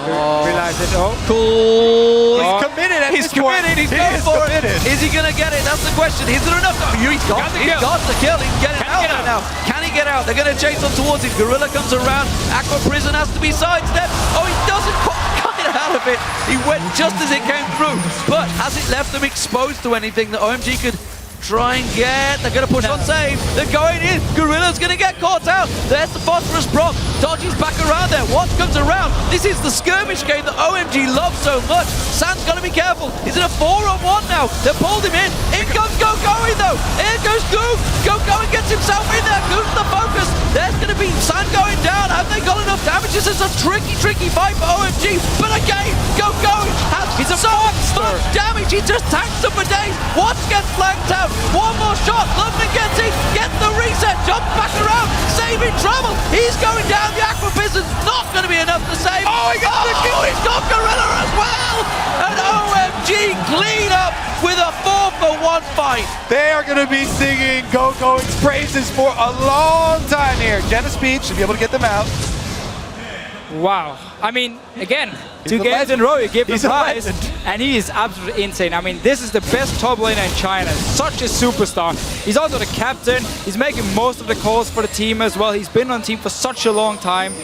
Realize it. Cool. He's committed at He's this point. committed. He's going for it. Is he going to get it? That's the question. Is there enough? He's got the kill. He can get it out now. Can he get out? They're going to chase on towards him. Gorilla comes around. Aqua Prison has to be sidestepped. Oh, he doesn't quite get out of it. He went just as it came through. But has it left them exposed to anything that OMG could try and get? They're going to push on Save. They're going in. Gorilla's going to get caught out. There's the Phosphorus Brom. Dodgy's back around there. Watch comes around. This is the skirmish game that OMG loves so much. San's got to be careful. Is it a 4-on-1 now? They pulled him in. In comes Gogoing though. Here goes Ggoong. Gogoing gets himself in there. Ggoong's the focus. There's going to be San going down. Have they got enough damage? This is a tricky fight for OMG. But again, Gogoing has so much damage. He just tanks them for days. Watch gets flanked out. One more shot. LoveLing gets in. Gets the reset. Jumps back around. Save in trouble. He's going down. The Aqua Prison's not going to be enough to save. Oh, he got the kill. He's got Gorilla as well. And OMG clean up with a 4-for-1 fight. They are going to be singing Gogoing's praises for a long time here. Jenna Speed should be able to get them out. Wow. I mean, again, 2 games in a row, you give him prize, and he is absolutely insane. I mean, this is the best top laner in China. Such a superstar. He's also the captain. He's making most of the calls for the team as well. He's been on the team for such a long time.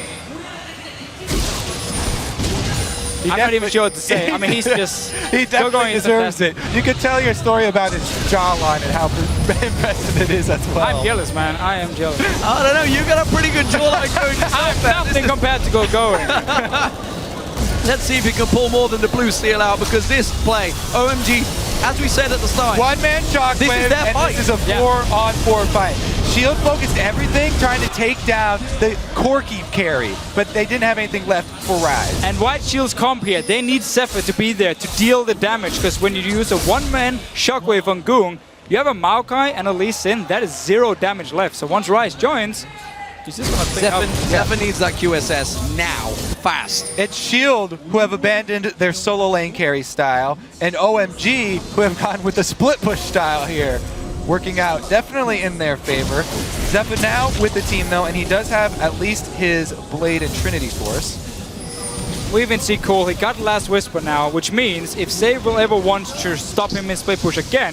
I'm not even sure what to say. I mean, he's just... he definitely deserves it. You can tell your story about his jawline and how impressive it is as well. I'm jealous, man. I am jealous. I don't know. You got a pretty good jawline going. I'm nothing compared to Gogoing. Let's see if he can pull more than the blue seal out, because this play, OMG, as we said at the start, One-man shockwave, this is their and fight. this is a 4-on-4 fight. Shield focused everything, trying to take down the Corki carry, but they didn't have anything left for Rise. And White Shield's comp here, they need Zefa to be there to deal the damage, because when you use a one-man shockwave on Ggoong, you have a Maokai and a Lee Sin, that is 0 damage left. So once Rise joins, he's just gonna think up. Zefa needs that QSS now, fast. It's Shield who have abandoned their solo lane carry style, and OMG who have gone with the split push style here. Working out definitely in their favor. Zefa now with the team though, and he does have at least his Blade and Trinity Force. We even see Cole, he got Last Whisper now, which means if Save will ever want to stop him in split push again,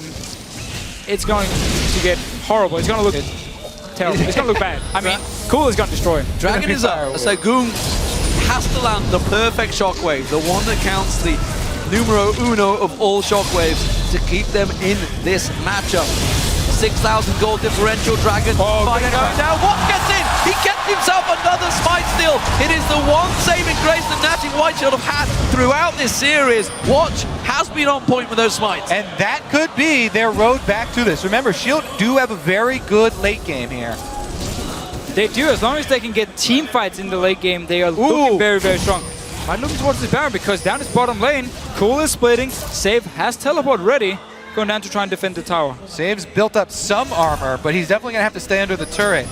it's going to get horrible. It's going to look terrible. It's going to look bad. I mean, Cole is going to destroy him. Dragon is up, so Ggoong has to land the perfect shockwave, the one that counts the numero uno of all shockwaves to keep them in this matchup. 6,000 gold differential, Dragon fighting going down. What gets in? He gets himself another smite steal. It is the one saving grace that Natty Whiteshield have had throughout this series. Watch has been on point with those smites. And that could be their road back to this. Remember, Shield do have a very good late game here. They do, as long as they can get team fights in the late game, they are looking very, very strong. I'm looking towards the Baron because down his bottom lane, Cool is splitting, Save has teleport ready, going down to try and defend the tower. Save's built up some armor, but he's definitely going to have to stay under the turret.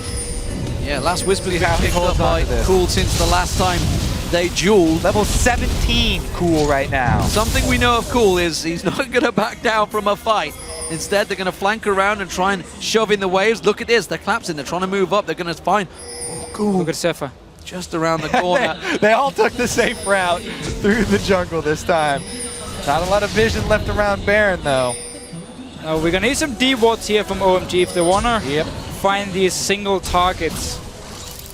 Yeah, Last Whisper's been how he picked up holds by on to this. Cool since the last time they dueled. Level 17 Cool right now. Something we know of Cool is he's not going to back down from a fight. Instead, they're going to flank around and try and shove in the waves. Look at this, they're collapsing, they're trying to move up, they're going to find Cool. Look at Zefa. Just around the corner. they all took the same route through the jungle this time. Not a lot of vision left around Baron though. We're gonna need some D-wards here from OMG if they wanna find these single targets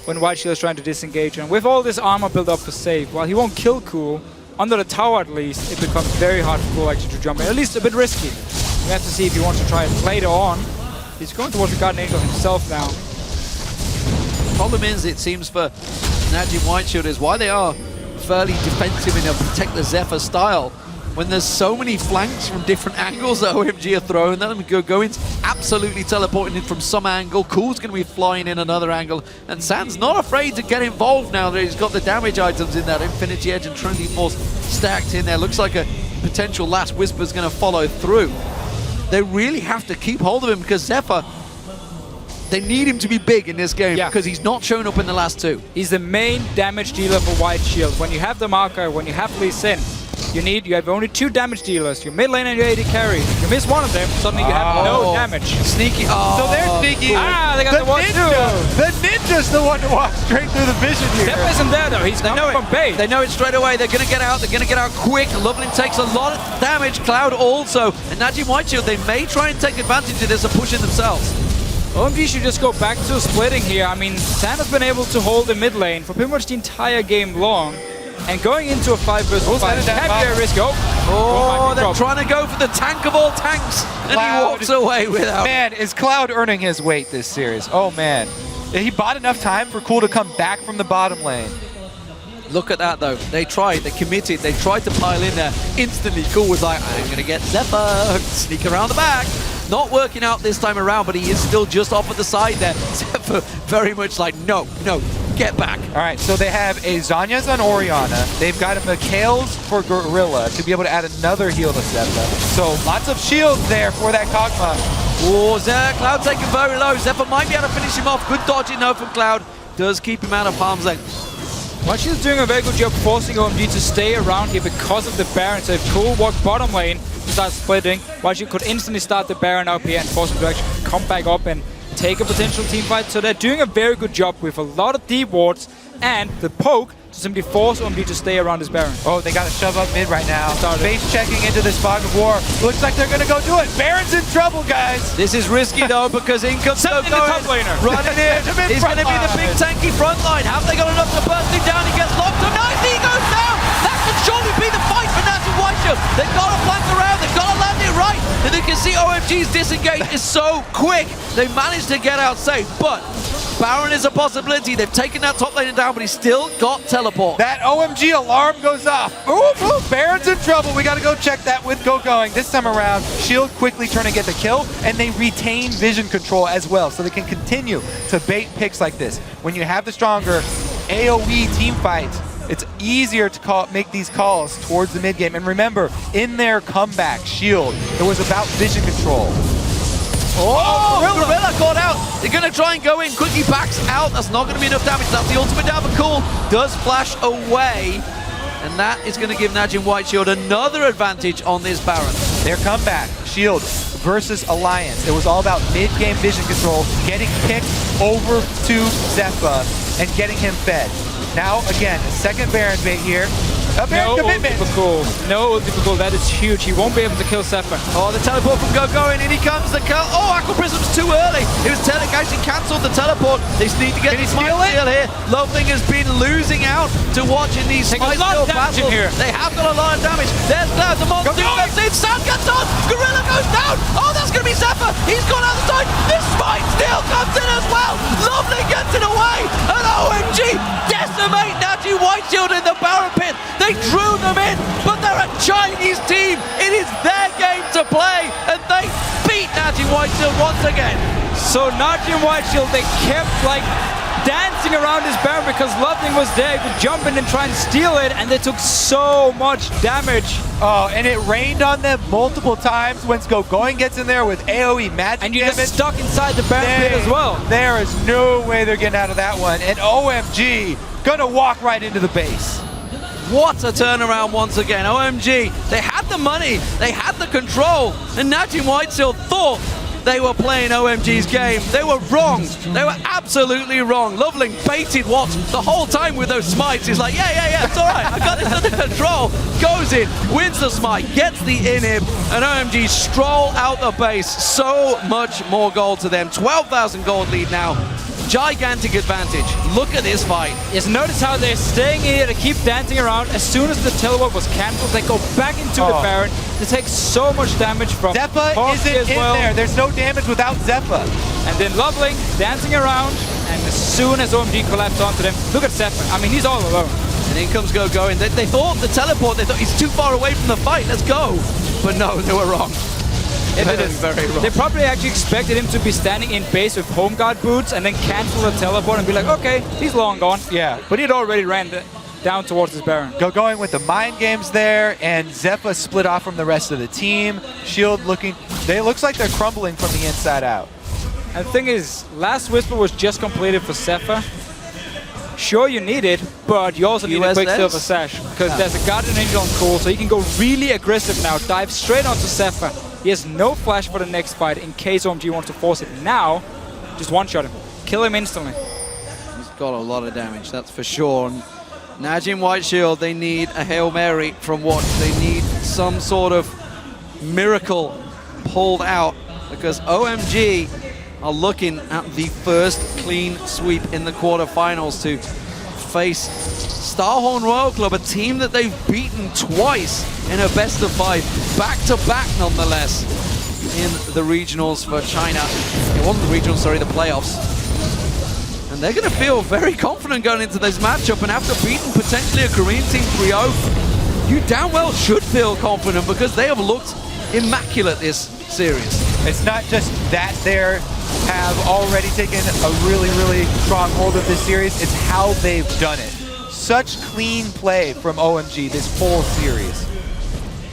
when White Shield is trying to disengage. And with all this armor built up for Save, while he won't kill Cool, under the tower at least, it becomes very hard for Cool actually to jump in. At least a bit risky. We have to see if he wants to try it later on. He's going towards the Guardian Angel himself now. Problem is, it seems for Najim Whiteshield is why they are fairly defensive in a protect the Zefa style. When there's so many flanks from different angles that OMG are throwing them, Gogoing's absolutely teleporting in from some angle, Cool's going to be flying in another angle, and Sand's not afraid to get involved now that he's got the damage items in that Infinity Edge and Trinity Force stacked in there. Looks like a potential Last Whisper's going to follow through. They really have to keep hold of him because Zefa, they need him to be big in this game because he's not shown up in the last two. He's the main damage dealer for White Shield. When you have the marker, when you have Lee Sin, you have only 2 damage dealers, your mid lane and your AD carry. If you miss one of them, suddenly you have no damage. Sneaky. So they're sneaky. They got the watch too. The ninja's the one to walk straight through the vision here. Zefa isn't there though, he's coming from base. They know it straight away. They're going to get out. They're going to get out quick. LoveLing takes a lot of damage. Cloud also. And Najim Whiteshield, they may try and take advantage of this and push it themselves. OMG should just go back to splitting here. I mean, San has been able to hold the mid lane for pretty much the entire game long. And going into a 5 versus 5 can be a risk. They're trying to go for the tank of all tanks. And Cloud, he walks away without. Man, is Cloud earning his weight this series? Oh man. He bought enough time for Cool to come back from the bottom lane. Look at that though. They tried, they committed, they tried to pile in there. Instantly Cool was like, I'm going to get Zefa, sneak around the back. Not working out this time around, but he is still just off at the side there. Zefa very much like, no, get back. All right, so they have a Zanya's on Orianna. They've got a Mikhail's for Gorilla to be able to add another heal to Zefa. So lots of shields there for that Kog'Maw. Oh, Cloud taken very low. Zefa might be able to finish him off. Good dodging though from Cloud. Does keep him out of harm's length. White Shield's doing a very good job forcing OMG to stay around here because of the Baron. So if Cool walked bottom lane to start splitting, White Shield could instantly start the Baron up here and force him to actually come back up and take a potential team fight. So they're doing a very good job with a lot of deep wards and the poke to simply force OMG to stay around this Baron. Oh, they got to shove up mid right now. Base checking into this fog of war. Looks like they're going to go do it. Baron's in trouble, guys. This is risky though because in comes Something in the top laner. Running in. He's going to be the big tanky front line. Have they got enough to burst him down? He gets locked. So nice, he goes down. That could surely be the fight for Natty Whiteshield. They've got to flank around. They've got to land it right. And you can see OMG's disengage is so quick. They managed to get out safe, but Baron is a possibility. They've taken that top laner down, but he's still got teleport. That OMG alarm goes off. Ooh, Baron's in trouble. We got to go check that with Gogoing. This time around, Shield quickly trying to get the kill, and they retain vision control as well, so they can continue to bait picks like this. When you have the stronger AoE team fight, it's easier to make these calls towards the mid game. And remember, in their comeback, Shield, it was about vision control. Oh, Gorilla caught out. They're going to try and go in. Quickly backs out. That's not going to be enough damage. That's the ultimate down, but Cool does flash away. And that is going to give Najin White Shield another advantage on this Baron. Their comeback, Shield versus Alliance. It was all about mid-game vision control, getting picked over to Zefa and getting him fed. Now, again, a second Baron bait here. A Baron commitment. No typical. That is huge. He won't be able to kill Zefa. Oh, the teleport from Gogoing. In he comes. The kill. Oh, Aqua Prism's too early. It was actually cancelled the teleport. They just need to get the smite steal here. LoveLing has been losing out to watching these smite steal battles. Here. They have got a lot of damage. There's Cloud. The monster goes in. Sound gets on. Gorilla goes down. Oh, that's going to be Zefa. He's gone out the side. This smite steal comes in as well. LoveLing gets it away. And OMG decimate Najin White Shield in the Baron pit. They drew them in, but they're a Chinese team. It is their game to play, and they beat Najin White Shield once again. So Najin White Shield, they kept like dancing around his Baron because LoveLing was there. He could jump in and try and steal it, and they took so much damage. Oh, and it rained on them multiple times once Gogoing gets in there with AoE magic And you damage. get stuck inside the Baron pit as well. There is no way they're getting out of that one. And OMG gonna walk right into the base. What a turnaround once again. OMG, they had the money, they had the control, and Najin White Shield thought they were playing OMG's game. They were wrong. They were absolutely wrong. LoveLing baited Watts the whole time with those smites. He's like, yeah, it's all right. I got this under control. Goes in, wins the smite, gets the inhib, and OMG stroll out the base. So much more gold to them. 12,000 gold lead now. Gigantic advantage. Look at this fight. Yes, notice how they're staying in here to keep dancing around. As soon as the teleport was cancelled, they go back into the Baron. They take so much damage from Zefa isn't in there. There's no damage without Zefa. And then LoveLing dancing around, and as soon as OMG collapsed onto them, look at Zefa. I mean, he's all alone. And in comes Gogoing. They thought the teleport, they thought he's too far away from the fight, let's go. But no, they were wrong. Very wrong. They probably actually expected him to be standing in base with home guard boots and then cancel the teleport and be like, okay, he's long gone. Yeah. But he'd already ran down towards his Baron. Gogoing with the mind games there, and Zefa split off from the rest of the team. Shield looks like they're crumbling from the inside out. And the thing is, Last Whisper was just completed for Zefa. Sure, you need it, but you also need a quick silver sash because there's a Guardian Angel on Cool, so he can go really aggressive now, dive straight onto Zefa. He has no flash for the next fight in case OMG wants to force it now. Just one-shot him. Kill him instantly. He's got a lot of damage, that's for sure. And Najin White Shield, they need a Hail Mary from Watch. They need some sort of miracle pulled out because OMG are looking at the first clean sweep in the quarterfinals to face Starhorn Royal Club, a team that they've beaten twice in a best-of-5, back-to-back nonetheless, in the regionals for China. It wasn't the regionals, sorry, the playoffs. And they're going to feel very confident going into this matchup, and after beating potentially a Korean team 3-0, you damn well should feel confident because they have looked immaculate this series. It's not just that they have already taken a really strong hold of this series, it's how they've done it. Such clean play from OMG this whole series.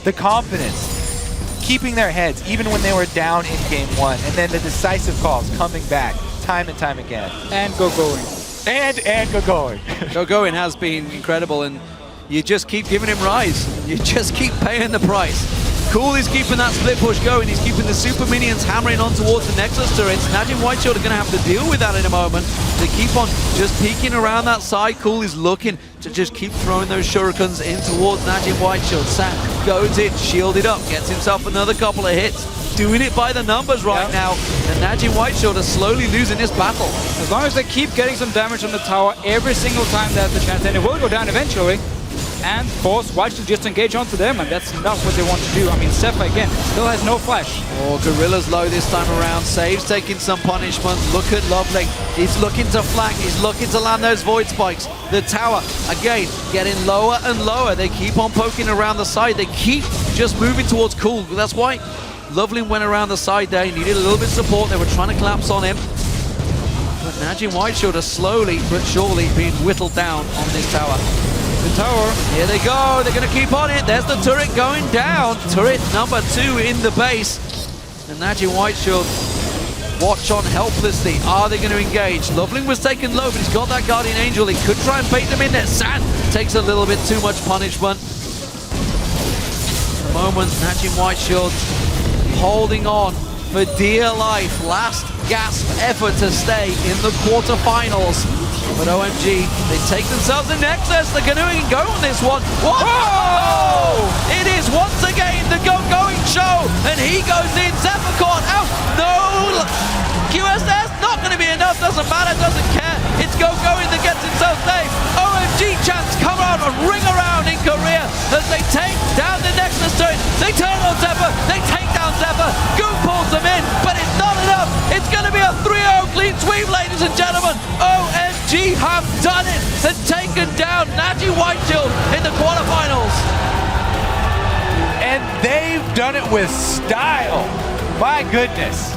The confidence, keeping their heads even when they were down in game one, and then the decisive calls coming back time and time again. And Gogoing. And Gogoing. Gogoing has been incredible, and you just keep giving him rise. You just keep paying the price. Cool is keeping that split push going. He's keeping the super minions hammering on towards the Nexus turrets. Najin White Shield are going to have to deal with that in a moment. They keep on just peeking around that side. Cool is looking to just keep throwing those shurikens in towards Najin White Shield. Sam goes in, shielded up, gets himself another couple of hits. Doing it by the numbers right now. And Najin White Shield are slowly losing this battle. As long as they keep getting some damage on the tower every single time they have the chance, and it will go down eventually. and force White Shield just to engage onto them, and that's not what they want to do. I mean, Zefa again still has no flash. Oh, Gorilla's low this time around. Saves taking some punishment. Look at LoveLing. He's looking to flank. He's looking to land those void spikes. The tower, again, getting lower and lower. They keep on poking around the side. They keep just moving towards Cool. That's why LoveLing went around the side there. He needed a little bit of support. They were trying to collapse on him. But Najin Whiteshield are slowly but surely being whittled down on this tower. The tower. Here they go. They're going to keep on it. There's the turret going down. Turret number 2 in the base. And Najin Whiteshield watch on helplessly. Are they going to engage? LoveLing was taken low, but he's got that Guardian Angel. He could try and bait them in there. Sand takes a little bit too much punishment. At the moment, Najin Whiteshield holding on for dear life. Last gasp effort to stay in the quarterfinals. But OMG, they take themselves in Nexus. They're going to go on this one. Whoa! It is once again the Gogoing show. And he goes in. Zefa caught out. No! QSS, not going to be enough. Doesn't matter, doesn't care. It's Gogoing that gets himself safe. OMG chants come out and ring around in Korea as they take down the Nexus turret. They turn on Zefa. They take down Zefa. Ggoong pulls them in, but it's not enough. It's going to be a 3-0 clean sweep, ladies and gentlemen. OMG have done it and taken down Najin Whiteshield in the quarterfinals. And they've done it with style. My goodness.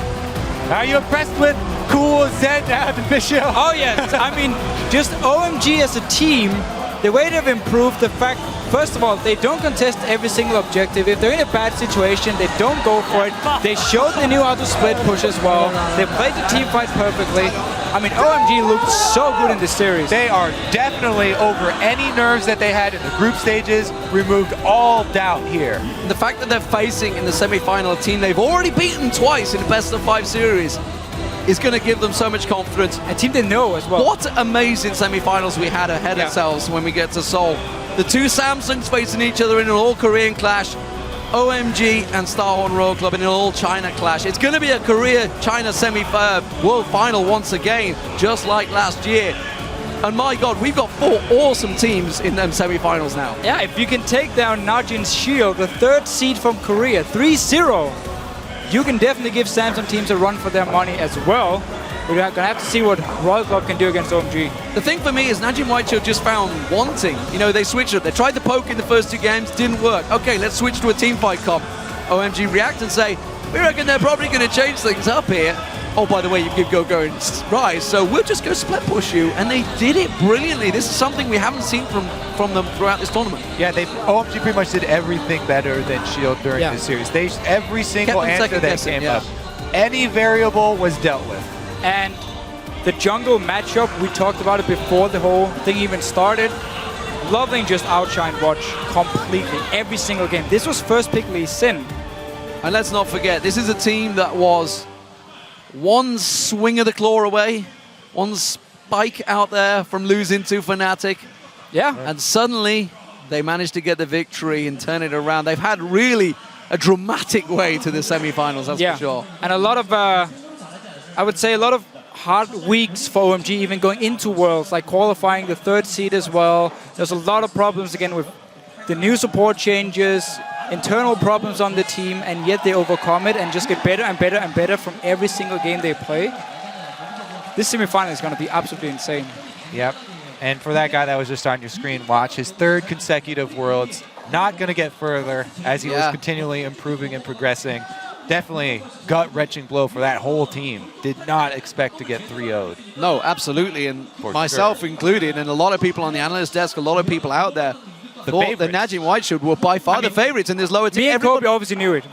Are you impressed with Cool, Zen, and Bishop? Oh yeah, I mean, just OMG as a team, the way they've improved, the fact, first of all, they don't contest every single objective. If they're in a bad situation, they don't go for it. They showed they knew how to split push as well. They played the team fight perfectly. I mean, OMG looked so good in this series. They are definitely over any nerves that they had in the group stages, removed all doubt here. The fact that they're facing in the semi-final a team they've already beaten twice in the best of 5 series is going to give them so much confidence. A team they know as well. What amazing semi-finals we had ahead of ourselves when we get to Seoul. The two Samsungs facing each other in an all-Korean clash. OMG and Starhorn Royal Club in an all-China clash. It's going to be a Korea-China semi-world final once again, just like last year. And my God, we've got 4 awesome teams in them semi-finals now. Yeah, if you can take down Najin's Shield, the 3rd seed from Korea, 3-0, you can definitely give Samsung teams a run for their money as well. We're going to have to see what Royal Club can do against OMG. The thing for me is Najin Whiteshield just found wanting. You know, they switched up. They tried the poke in the first 2 games, didn't work. Okay, let's switch to a team fight comp. OMG react and say, we reckon they're probably going to change things up here. Oh, by the way, you give Gogoing rise, so we'll just go split push you. And they did it brilliantly. This is something we haven't seen from them throughout this tournament. Yeah, OMG pretty much did everything better than Shield during this series. Every single answer that came up, any variable was dealt with. And the jungle matchup, we talked about it before the whole thing even started. LoveLing just outshined Watch completely every single game. This was first pick Lee Sin. And let's not forget, this is a team that was one swing of the claw away, one spike out there from losing to Fnatic. Yeah. And suddenly they managed to get the victory and turn it around. They've had really a dramatic way to the semi-finals, that's for sure. And a lot of, I would say a lot of hard weeks for OMG even going into Worlds, like qualifying the 3rd seed as well. There's a lot of problems again with the new support changes, internal problems on the team, and yet they overcome it and just get better and better and better from every single game they play. This semi-final is going to be absolutely insane. Yep. And for that guy that was just on your screen, watch his 3rd consecutive Worlds. Not going to get further as he was continually improving and progressing. Definitely gut-wrenching blow for that whole team. Did not expect to get 3-0'd. No, absolutely, and myself included, and a lot of people on the analyst desk, a lot of people out there thought that Najin Whiteshield were by far the favorites in this lower team. Me and Kobe obviously knew it.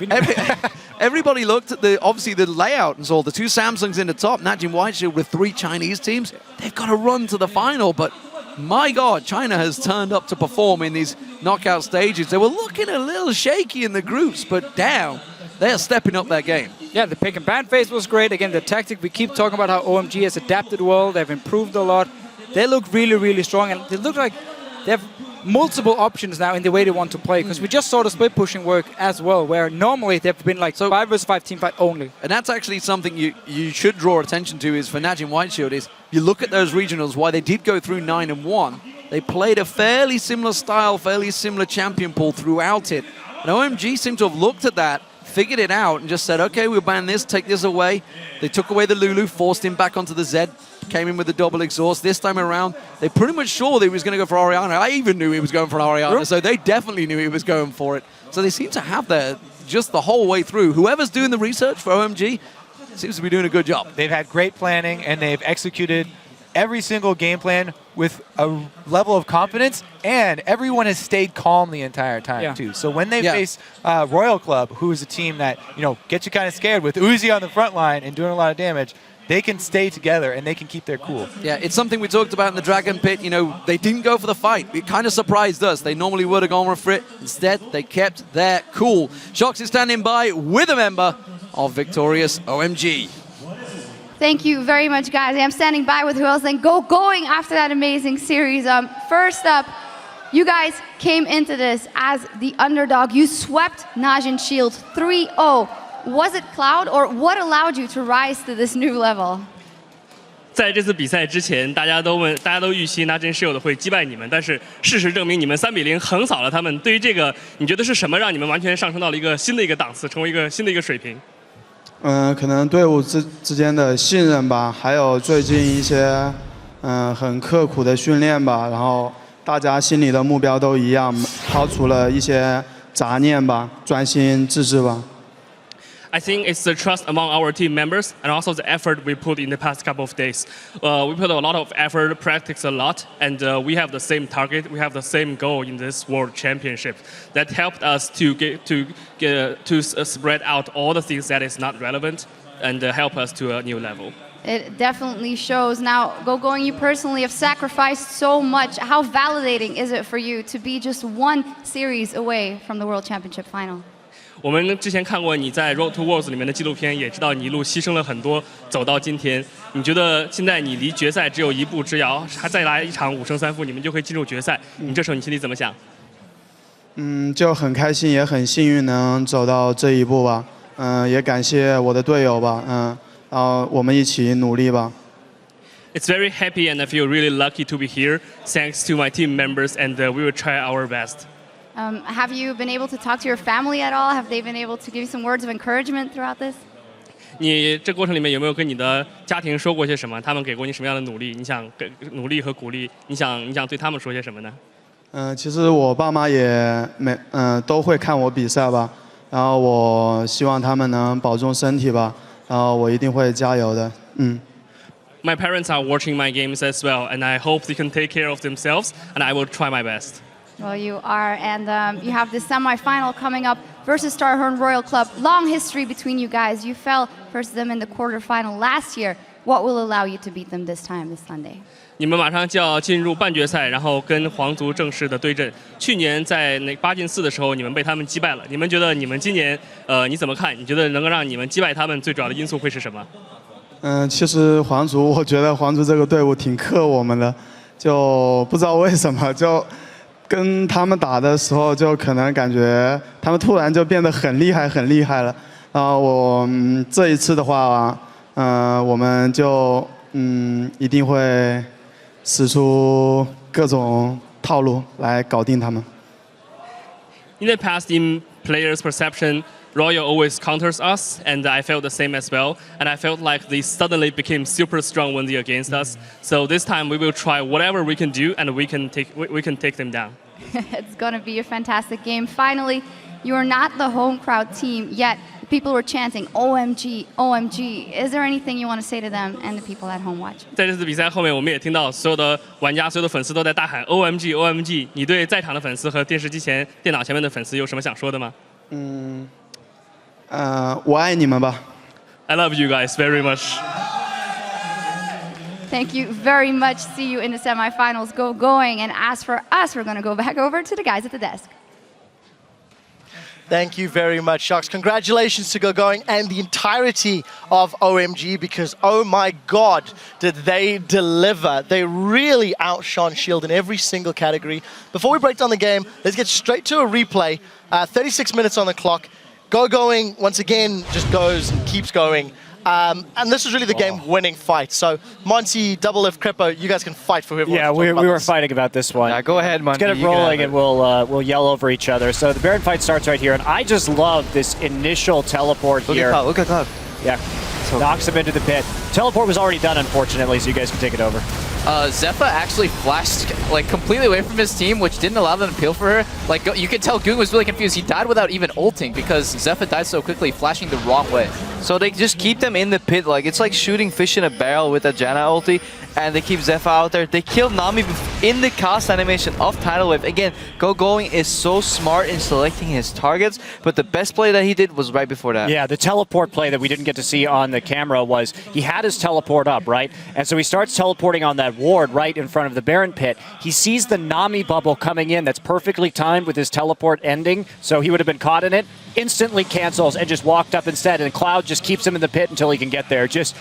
Everybody looked at the layout and saw the 2 Samsungs in the top, Najin Whiteshield with 3 Chinese teams. They've got to run to the final, but my God, China has turned up to perform in these knockout stages. They were looking a little shaky in the groups, but damn, they're stepping up their game. Yeah, the pick and ban phase was great. Again, the tactic, we keep talking about how OMG has adapted well. They've improved a lot. They look really, really strong, and they look like they have multiple options now in the way they want to play, because we just saw the split pushing work as well, where normally they've been like 5 versus 5 team fight only. And that's actually something you should draw attention to is for Najin Whiteshield is you look at those regionals, why they did go through 9-1. They played a fairly similar style, fairly similar champion pool throughout it. And OMG seemed to have looked at that, figured it out, and just said, okay, we'll ban this, take this away. They took away the Lulu, forced him back onto the Z, came in with the double exhaust. This time around, they pretty much sure that he was going to go for Orianna. I even knew he was going for Orianna, so they definitely knew he was going for it. So they seem to have that just the whole way through. Whoever's doing the research for OMG seems to be doing a good job. They've had great planning, and they've executed every single game plan with a level of confidence, and everyone has stayed calm the entire time too. So when they face Royal Club, who is a team that gets you kind of scared with Uzi on the front line and doing a lot of damage, they can stay together and they can keep their cool. Yeah, it's something we talked about in the Dragon Pit. They didn't go for the fight. It kind of surprised us. They normally would have gone for it. Instead, they kept their cool. Shox is standing by with a member of victorious OMG. Thank you very much, guys. I'm standing by with who else then Gogoing after that amazing series. First up, you guys came into this as the underdog. You swept Najin Shield 3-0. Was it Cloud, or what allowed you to rise to this new level? 在这次比赛之前，大家都预期 Najin Shield 会击败你们，但是事实证明你们3-0横扫了他们。对于这个，你觉得是什么让你们完全上升到了一个新的一个档次，成为一个新的一个水平？可能队伍之间的信任吧，还有最近一些很刻苦的训练吧，然后大家心里的目标都一样，抛除了一些杂念吧，专心致志吧。I think it's the trust among our team members and also the effort we put in the past couple of days. We put a lot of effort, practice a lot, and we have the same target. We have the same goal in this World Championship. That helped us to spread out all the things that is not relevant and help us to a new level. It definitely shows. Now, Gogoing, you personally have sacrificed so much. How validating is it for you to be just one series away from the World Championship final? 我们之前看过你在《Road to Worlds》里面的纪录片，也知道你一路牺牲了很多，走到今天。你觉得现在你离决赛只有一步之遥，还再来一场5胜3负，你们就可以进入决赛。你这时候你心里怎么想？就很开心，也很幸运能走到这一步吧。也感谢我的队友吧。然后我们一起努力吧。It's very happy and I feel really lucky to be here. Thanks to my team members and we will try our best. Have you been able to talk to your family at all? Have they been able to give you some words of encouragement throughout this? 你这过程里面有没有跟你的家庭说过些什么？他们给过你什么样的努力？你想努力和鼓励？你想对他们说些什么呢？其实我爸妈也都会看我比赛吧。然后我希望他们能保重身体吧。然后我一定会加油的。My parents are watching my games as well, and I hope they can take care of themselves, and I will try my best. Well, you are, and you have the semi-final coming up versus Starhorn Royal Club. Long history between you guys. You fell versus them in the quarterfinal last year. What will allow you to beat them this time, this Sunday? 你们马上就要进入半决赛，然后跟皇族正式的对阵。去年在8进4的时候，你们被他们击败了。你们觉得你们今年你怎么看？你觉得能够让你们击败他们最主要的因素会是什么？其实皇族，我觉得皇族这个队伍挺克我们的，就不知道为什么就。跟他们打的时候，就可能感觉他们突然就变得很厉害，很厉害了。然后我这一次的话，我们就一定会使出各种套路来搞定他们。In the past, in players' perception, Royal always counters us, and I felt the same as well. And I felt like they suddenly became super strong when they're against us. So this time we will try whatever we can do, and we can take them down. It's going to be a fantastic game. Finally, you are not the home crowd team yet. People were chanting OMG, OMG. Is there anything you want to say to them and the people at home watching? 在这次比赛后面，我们也听到所有的玩家、所有的粉丝都在大喊 OMG, OMG。你对在场的粉丝和电视机前、电脑前面的粉丝有什么想说的吗？我爱你们吧。I love you guys very much. Thank you very much. See you in the semifinals. Gogoing. And as for us, we're going to go back over to the guys at the desk. Thank you very much, Shox. Congratulations to Ggoong and the entirety of OMG, because oh my God, did they deliver. They really outshone Shield in every single category. Before we break down the game, let's get straight to a replay. 36 minutes on the clock. Ggoong, once again, just goes and keeps going. And this was really the game-winning fight. So Monty, Double Lift, Crepo, you guys can fight for whoever. Yeah, we were fighting about this one. Yeah, go ahead, Monty. Let's get it rolling, and we'll yell over each other. So the Baron fight starts right here, and I just love this initial teleport here. Look at Cloud. Yeah, knocks him into the pit. Teleport was already done, unfortunately, so you guys can take it over. Zefa actually flashed like completely away from his team, which didn't allow them to peel for her. Like you could tell Ggoong was really confused. He died without even ulting because Zefa died so quickly, flashing the wrong way. So they just keep them in the pit. Like it's like shooting fish in a barrel with a Janna ulti, and they keep Zefa out there. They killed Nami in the cast animation of Tidal Wave. Again, Gogoing is so smart in selecting his targets, but the best play that he did was right before that. Yeah, the teleport play that we didn't get to see on the camera was he had his teleport up, right? And so he starts teleporting on that ward right in front of the Baron pit. He sees the Nami bubble coming in that's perfectly timed with his teleport ending, so he would have been caught in it. Instantly cancels and just walked up instead, and Cloud just keeps him in the pit until he can get there. Just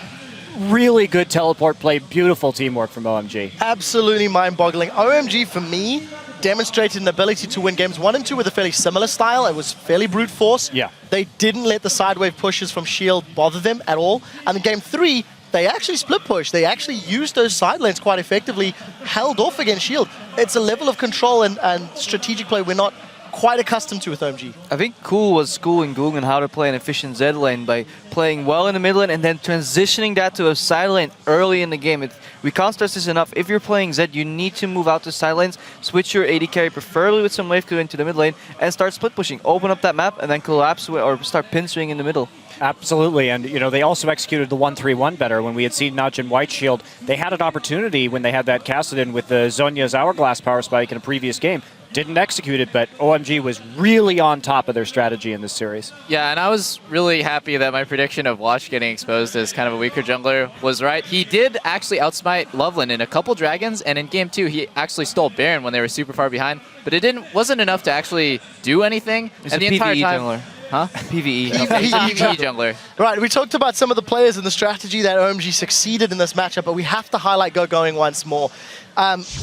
really good teleport play, beautiful teamwork from OMG. Absolutely mind-boggling. OMG, for me, demonstrated an ability to win games 1 and 2 with a fairly similar style. It was fairly brute force. Yeah. They didn't let the sidewave pushes from Shield bother them at all. And in game 3, they actually split push. They actually used those side lanes quite effectively, held off against Shield. It's a level of control and strategic play we're not quite accustomed to with OMG. I think Cool was schooling Ggoong on how to play an efficient Z lane by playing well in the mid lane and then transitioning that to a side lane early in the game. We can't stress this enough. If you're playing Z, you need to move out to side lanes, switch your AD carry, preferably with some wave clear into the mid lane, and start split pushing. Open up that map and then collapse or start pin swing in the middle. Absolutely, and you know they also executed the 1-3-1 better. When we had seen Najin White Shield, they had an opportunity when they had that casted in with the Zhonya's Hourglass power spike in a previous game. Didn't execute it, but OMG was really on top of their strategy in this series. Yeah, and I was really happy that my prediction of Watch getting exposed as kind of a weaker jungler was right. He did actually outsmite LoveLing in a couple dragons, and in game 2 he actually stole Baron when they were super far behind, but it wasn't enough to actually do anything. It's and a the entire PvE time, jungler. Huh? PvE. Okay, he's a PvE jungler. Right, we talked about some of the players and the strategy that OMG succeeded in this matchup, but we have to highlight Gogoing once more.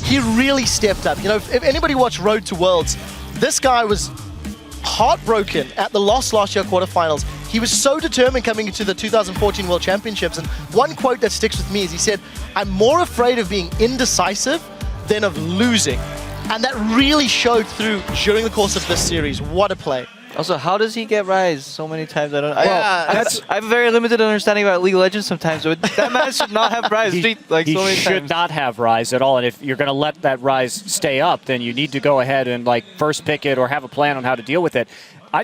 He really stepped up. You know, if anybody watched Road to Worlds, this guy was heartbroken at the loss last year quarterfinals. He was so determined coming into the 2014 World Championships, and one quote that sticks with me is he said, "I'm more afraid of being indecisive than of losing." And that really showed through during the course of this series. What a play. Also, how does he get Rise so many times? I don't. I have a very limited understanding about League of Legends sometimes. So that man should not have Rise. He He should not have Rise at all. And if you're going to let that Rise stay up, then you need to go ahead and like first pick it or have a plan on how to deal with it.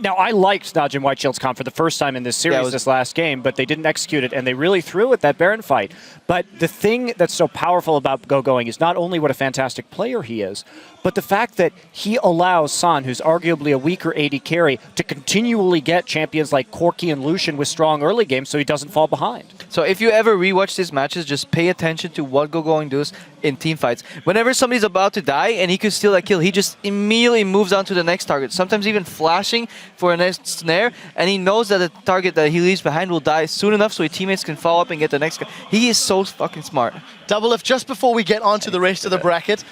Now, I liked Najin White Shield's comp for the first time in this series this last game, but they didn't execute it, and they really threw at that Baron fight. But the thing that's so powerful about Gogoing is not only what a fantastic player he is, but the fact that he allows San, who's arguably a weaker AD carry, to continually get champions like Corki and Lucian with strong early games so he doesn't fall behind. So if you ever rewatch these matches, just pay attention to what Gogoing does in team fights. Whenever somebody's about to die and he could steal that kill, he just immediately moves on to the next target, sometimes even flashing for a next snare, and he knows that the target that he leaves behind will die soon enough so his teammates can follow up and get the next guy. He is so fucking smart. Double Lift, just before we get on to the rest of the bracket,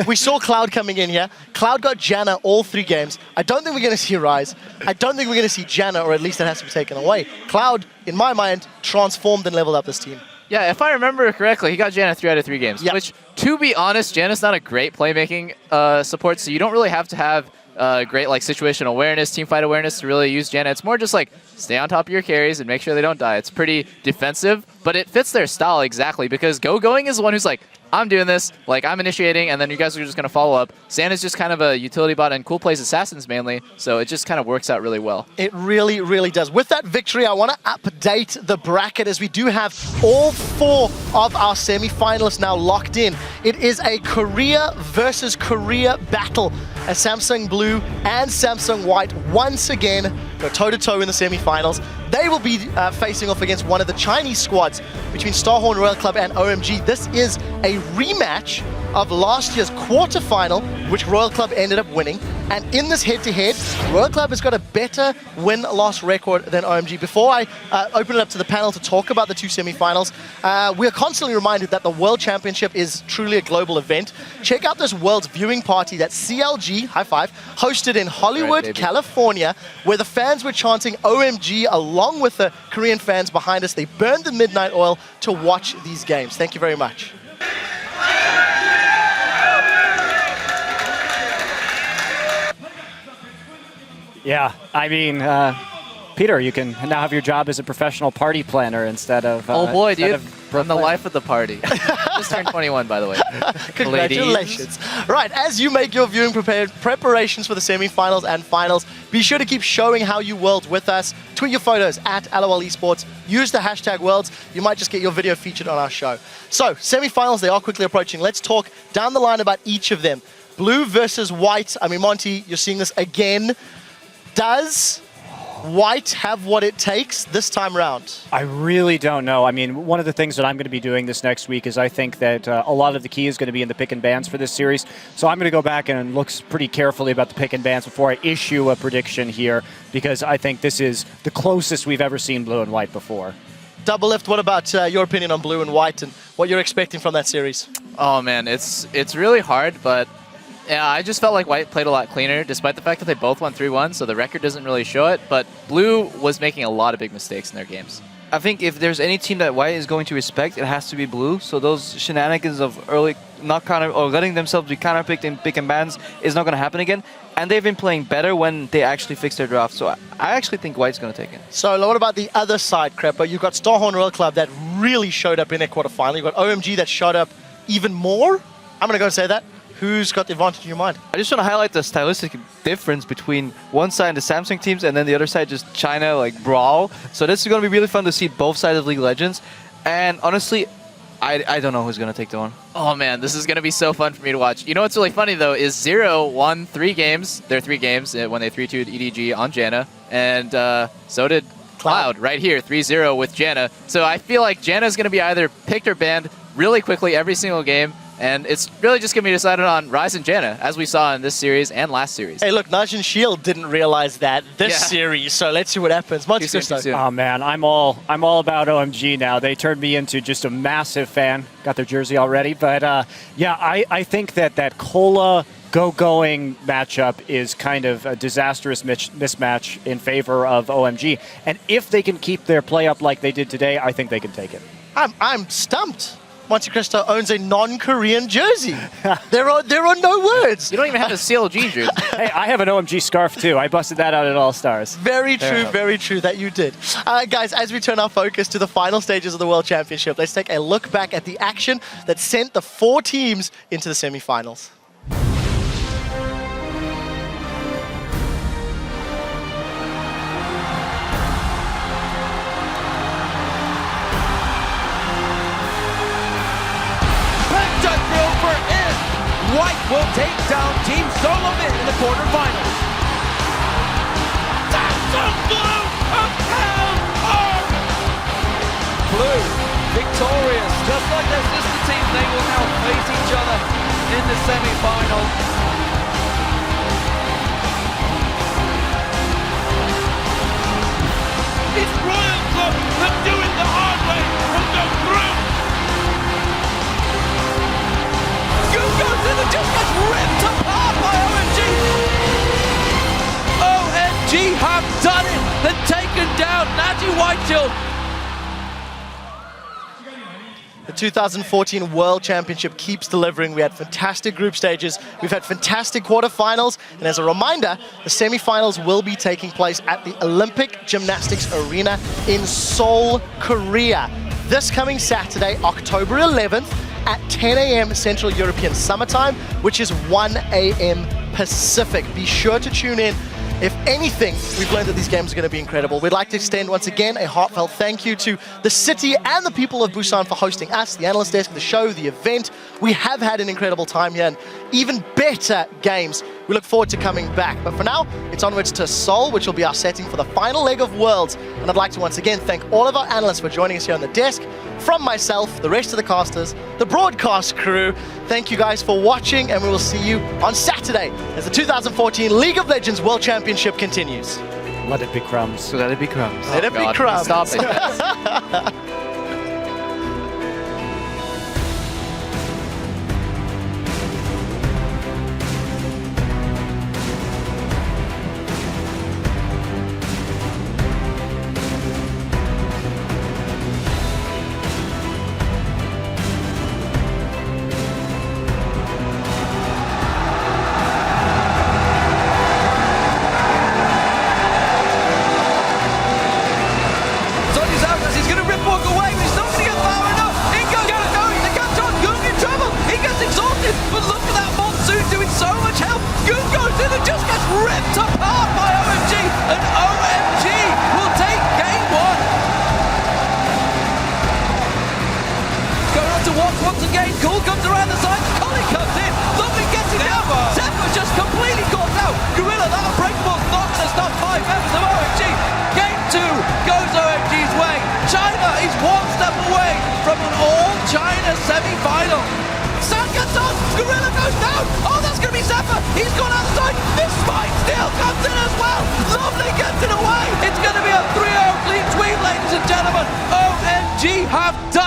we saw Cloud coming in here. Cloud got Janna all 3 games. I don't think we're going to see Rise. I don't think we're going to see Janna, or at least that has to be taken away. Cloud, in my mind, transformed and leveled up this team. Yeah, if I remember correctly, he got Janna 3 out of 3 games, which, to be honest, Janna's not a great playmaking support, so you don't really have to have great like situational awareness, team fight awareness to really use Janna. It's more just like stay on top of your carries and make sure they don't die. It's pretty defensive, but it fits their style exactly because Gogoing is the one who's like, I'm doing this, like I'm initiating, and then you guys are just going to follow up. San is just kind of a utility bot, and Cool plays Assassins mainly, so it just kind of works out really well. It really, really does. With that victory, I want to update the bracket as we do have all 4 of our semi-finalists now locked in. It is a Korea versus Korea battle as Samsung Blue and Samsung White once again go toe-to-toe in the semi-finals. They will be facing off against one of the Chinese squads between Starhorn Royal Club and OMG. This is a rematch of last year's quarterfinal, which Royal Club ended up winning. And in this head-to-head, Royal Club has got a better win-loss record than OMG. Before I open it up to the panel to talk about the two semi-finals, we are constantly reminded that the World Championship is truly a global event. Check out this World's viewing party that CLG, high five, hosted in Hollywood, California, where the fans were chanting OMG along with the Korean fans behind us. They burned the midnight oil to watch these games. Thank you very much. Yeah, I mean, Peter, you can now have your job as a professional party planner instead of. Oh boy, dude! I'm the life of the party. Just turned 21, by the way. Congratulations. Right, as you make your viewing preparations for the semi-finals and finals, be sure to keep showing how you world with us. Tweet your photos at LOL Esports. Use the hashtag worlds. You might just get your video featured on our show. So, semi-finals, they are quickly approaching. Let's talk down the line about each of them. Blue versus white. I mean, Monty, you're seeing this again. Does white have what it takes this time around? I really don't know. I mean, one of the things that I'm going to be doing this next week is I think that a lot of the key is going to be in the pick and bans for this series. So I'm going to go back and look pretty carefully about the pick and bans before I issue a prediction here, because I think this is the closest we've ever seen blue and white before. Double Lift, what about your opinion on blue and white and what you're expecting from that series? Oh man, it's really hard, but yeah, I just felt like white played a lot cleaner, despite the fact that they both won 3-1, so the record doesn't really show it, but blue was making a lot of big mistakes in their games. I think if there's any team that white is going to respect, it has to be blue. So those shenanigans of early not counter or letting themselves be counterpicked in pick and bans is not going to happen again. And they've been playing better when they actually fix their draft. So I actually think white's going to take it. So what about the other side, Crepper? You've got Starhorn Royal Club that really showed up in their quarterfinal. You've got OMG that showed up even more. I'm going to go and say that. Who's got the advantage in your mind? I just want to highlight the stylistic difference between one side the Samsung teams and then the other side just China like brawl. So this is going to be really fun to see both sides of League of Legends. And honestly, I don't know who's going to take the one. Oh man, this is going to be so fun for me to watch. You know what's really funny though is Zero won 3 games, their 3 games, when they 3-2'd EDG on Janna. And so did Cloud right here, 3-0 with Janna. So I feel like Janna's going to be either picked or banned really quickly every single game. And it's really just going to be decided on Rise and Janna, as we saw in this series and last series. Hey, look, Najin Shield didn't realize that this series, so let's see what happens. Oh man, I'm all about OMG now. They turned me into just a massive fan. Got their jersey already, but yeah, I think that Cola Gogoing matchup is kind of a disastrous mismatch in favor of OMG. And if they can keep their play up like they did today, I think they can take it. I'm stumped. Monte Cristo owns a non-Korean jersey. There are no words. You don't even have a CLG jersey. Hey, I have an OMG scarf too. I busted that out at All Stars. Very true that you did. Guys, as we turn our focus to the final stages of the World Championship, let's take a look back at the action that sent the 4 teams into the semi-finals. White will take down Team Solomon in the quarterfinals. That's a blue Blue victorious. Just like their sister team, they will now face each other in the semi-final. It's Royal Club that do it the hard way and go through. That just gets ripped apart by OMG! OMG have done it! They've taken down Naji Whiteshield! The 2014 World Championship keeps delivering. We had fantastic group stages, we've had fantastic quarterfinals, and as a reminder, the semi-finals will be taking place at the Olympic Gymnastics Arena in Seoul, Korea. This coming Saturday, October 11th, at 10 a.m. Central European Summer Time, which is 1 a.m. Pacific. Be sure to tune in. If anything, we've learned that these games are going to be incredible. We'd like to extend once again a heartfelt thank you to the city and the people of Busan for hosting us, the analyst desk, the show, the event. We have had an incredible time here and even better games. We look forward to coming back. But for now, it's onwards to Seoul, which will be our setting for the final leg of Worlds. And I'd like to once again thank all of our analysts for joining us here on the desk. from myself, the rest of the casters, the broadcast crew, thank you guys for watching, and we will see you on Saturday as the 2014 League of Legends World Championship continues. Let it be crumbs. Let it be crumbs. Let it be crumbs. Stop it. Ripped apart by OMG, and OMG will take game one. Going on to watch once again. Cool comes around the side. Collie comes in. LoveLing gets it down. Zefa just completely caught out. Gorilla, that unbreakable's not going to stop 5 members of OMG. Game two goes OMG's way. China is one step away from an all-China semi-final. Sound gets on, Gorilla goes down. Oh, that's going to be Zefa. He's gone out the side. This spike still comes in as well. LoveLing gets it away. It's going to be a 3-0 clean sweep, ladies and gentlemen. OMG have done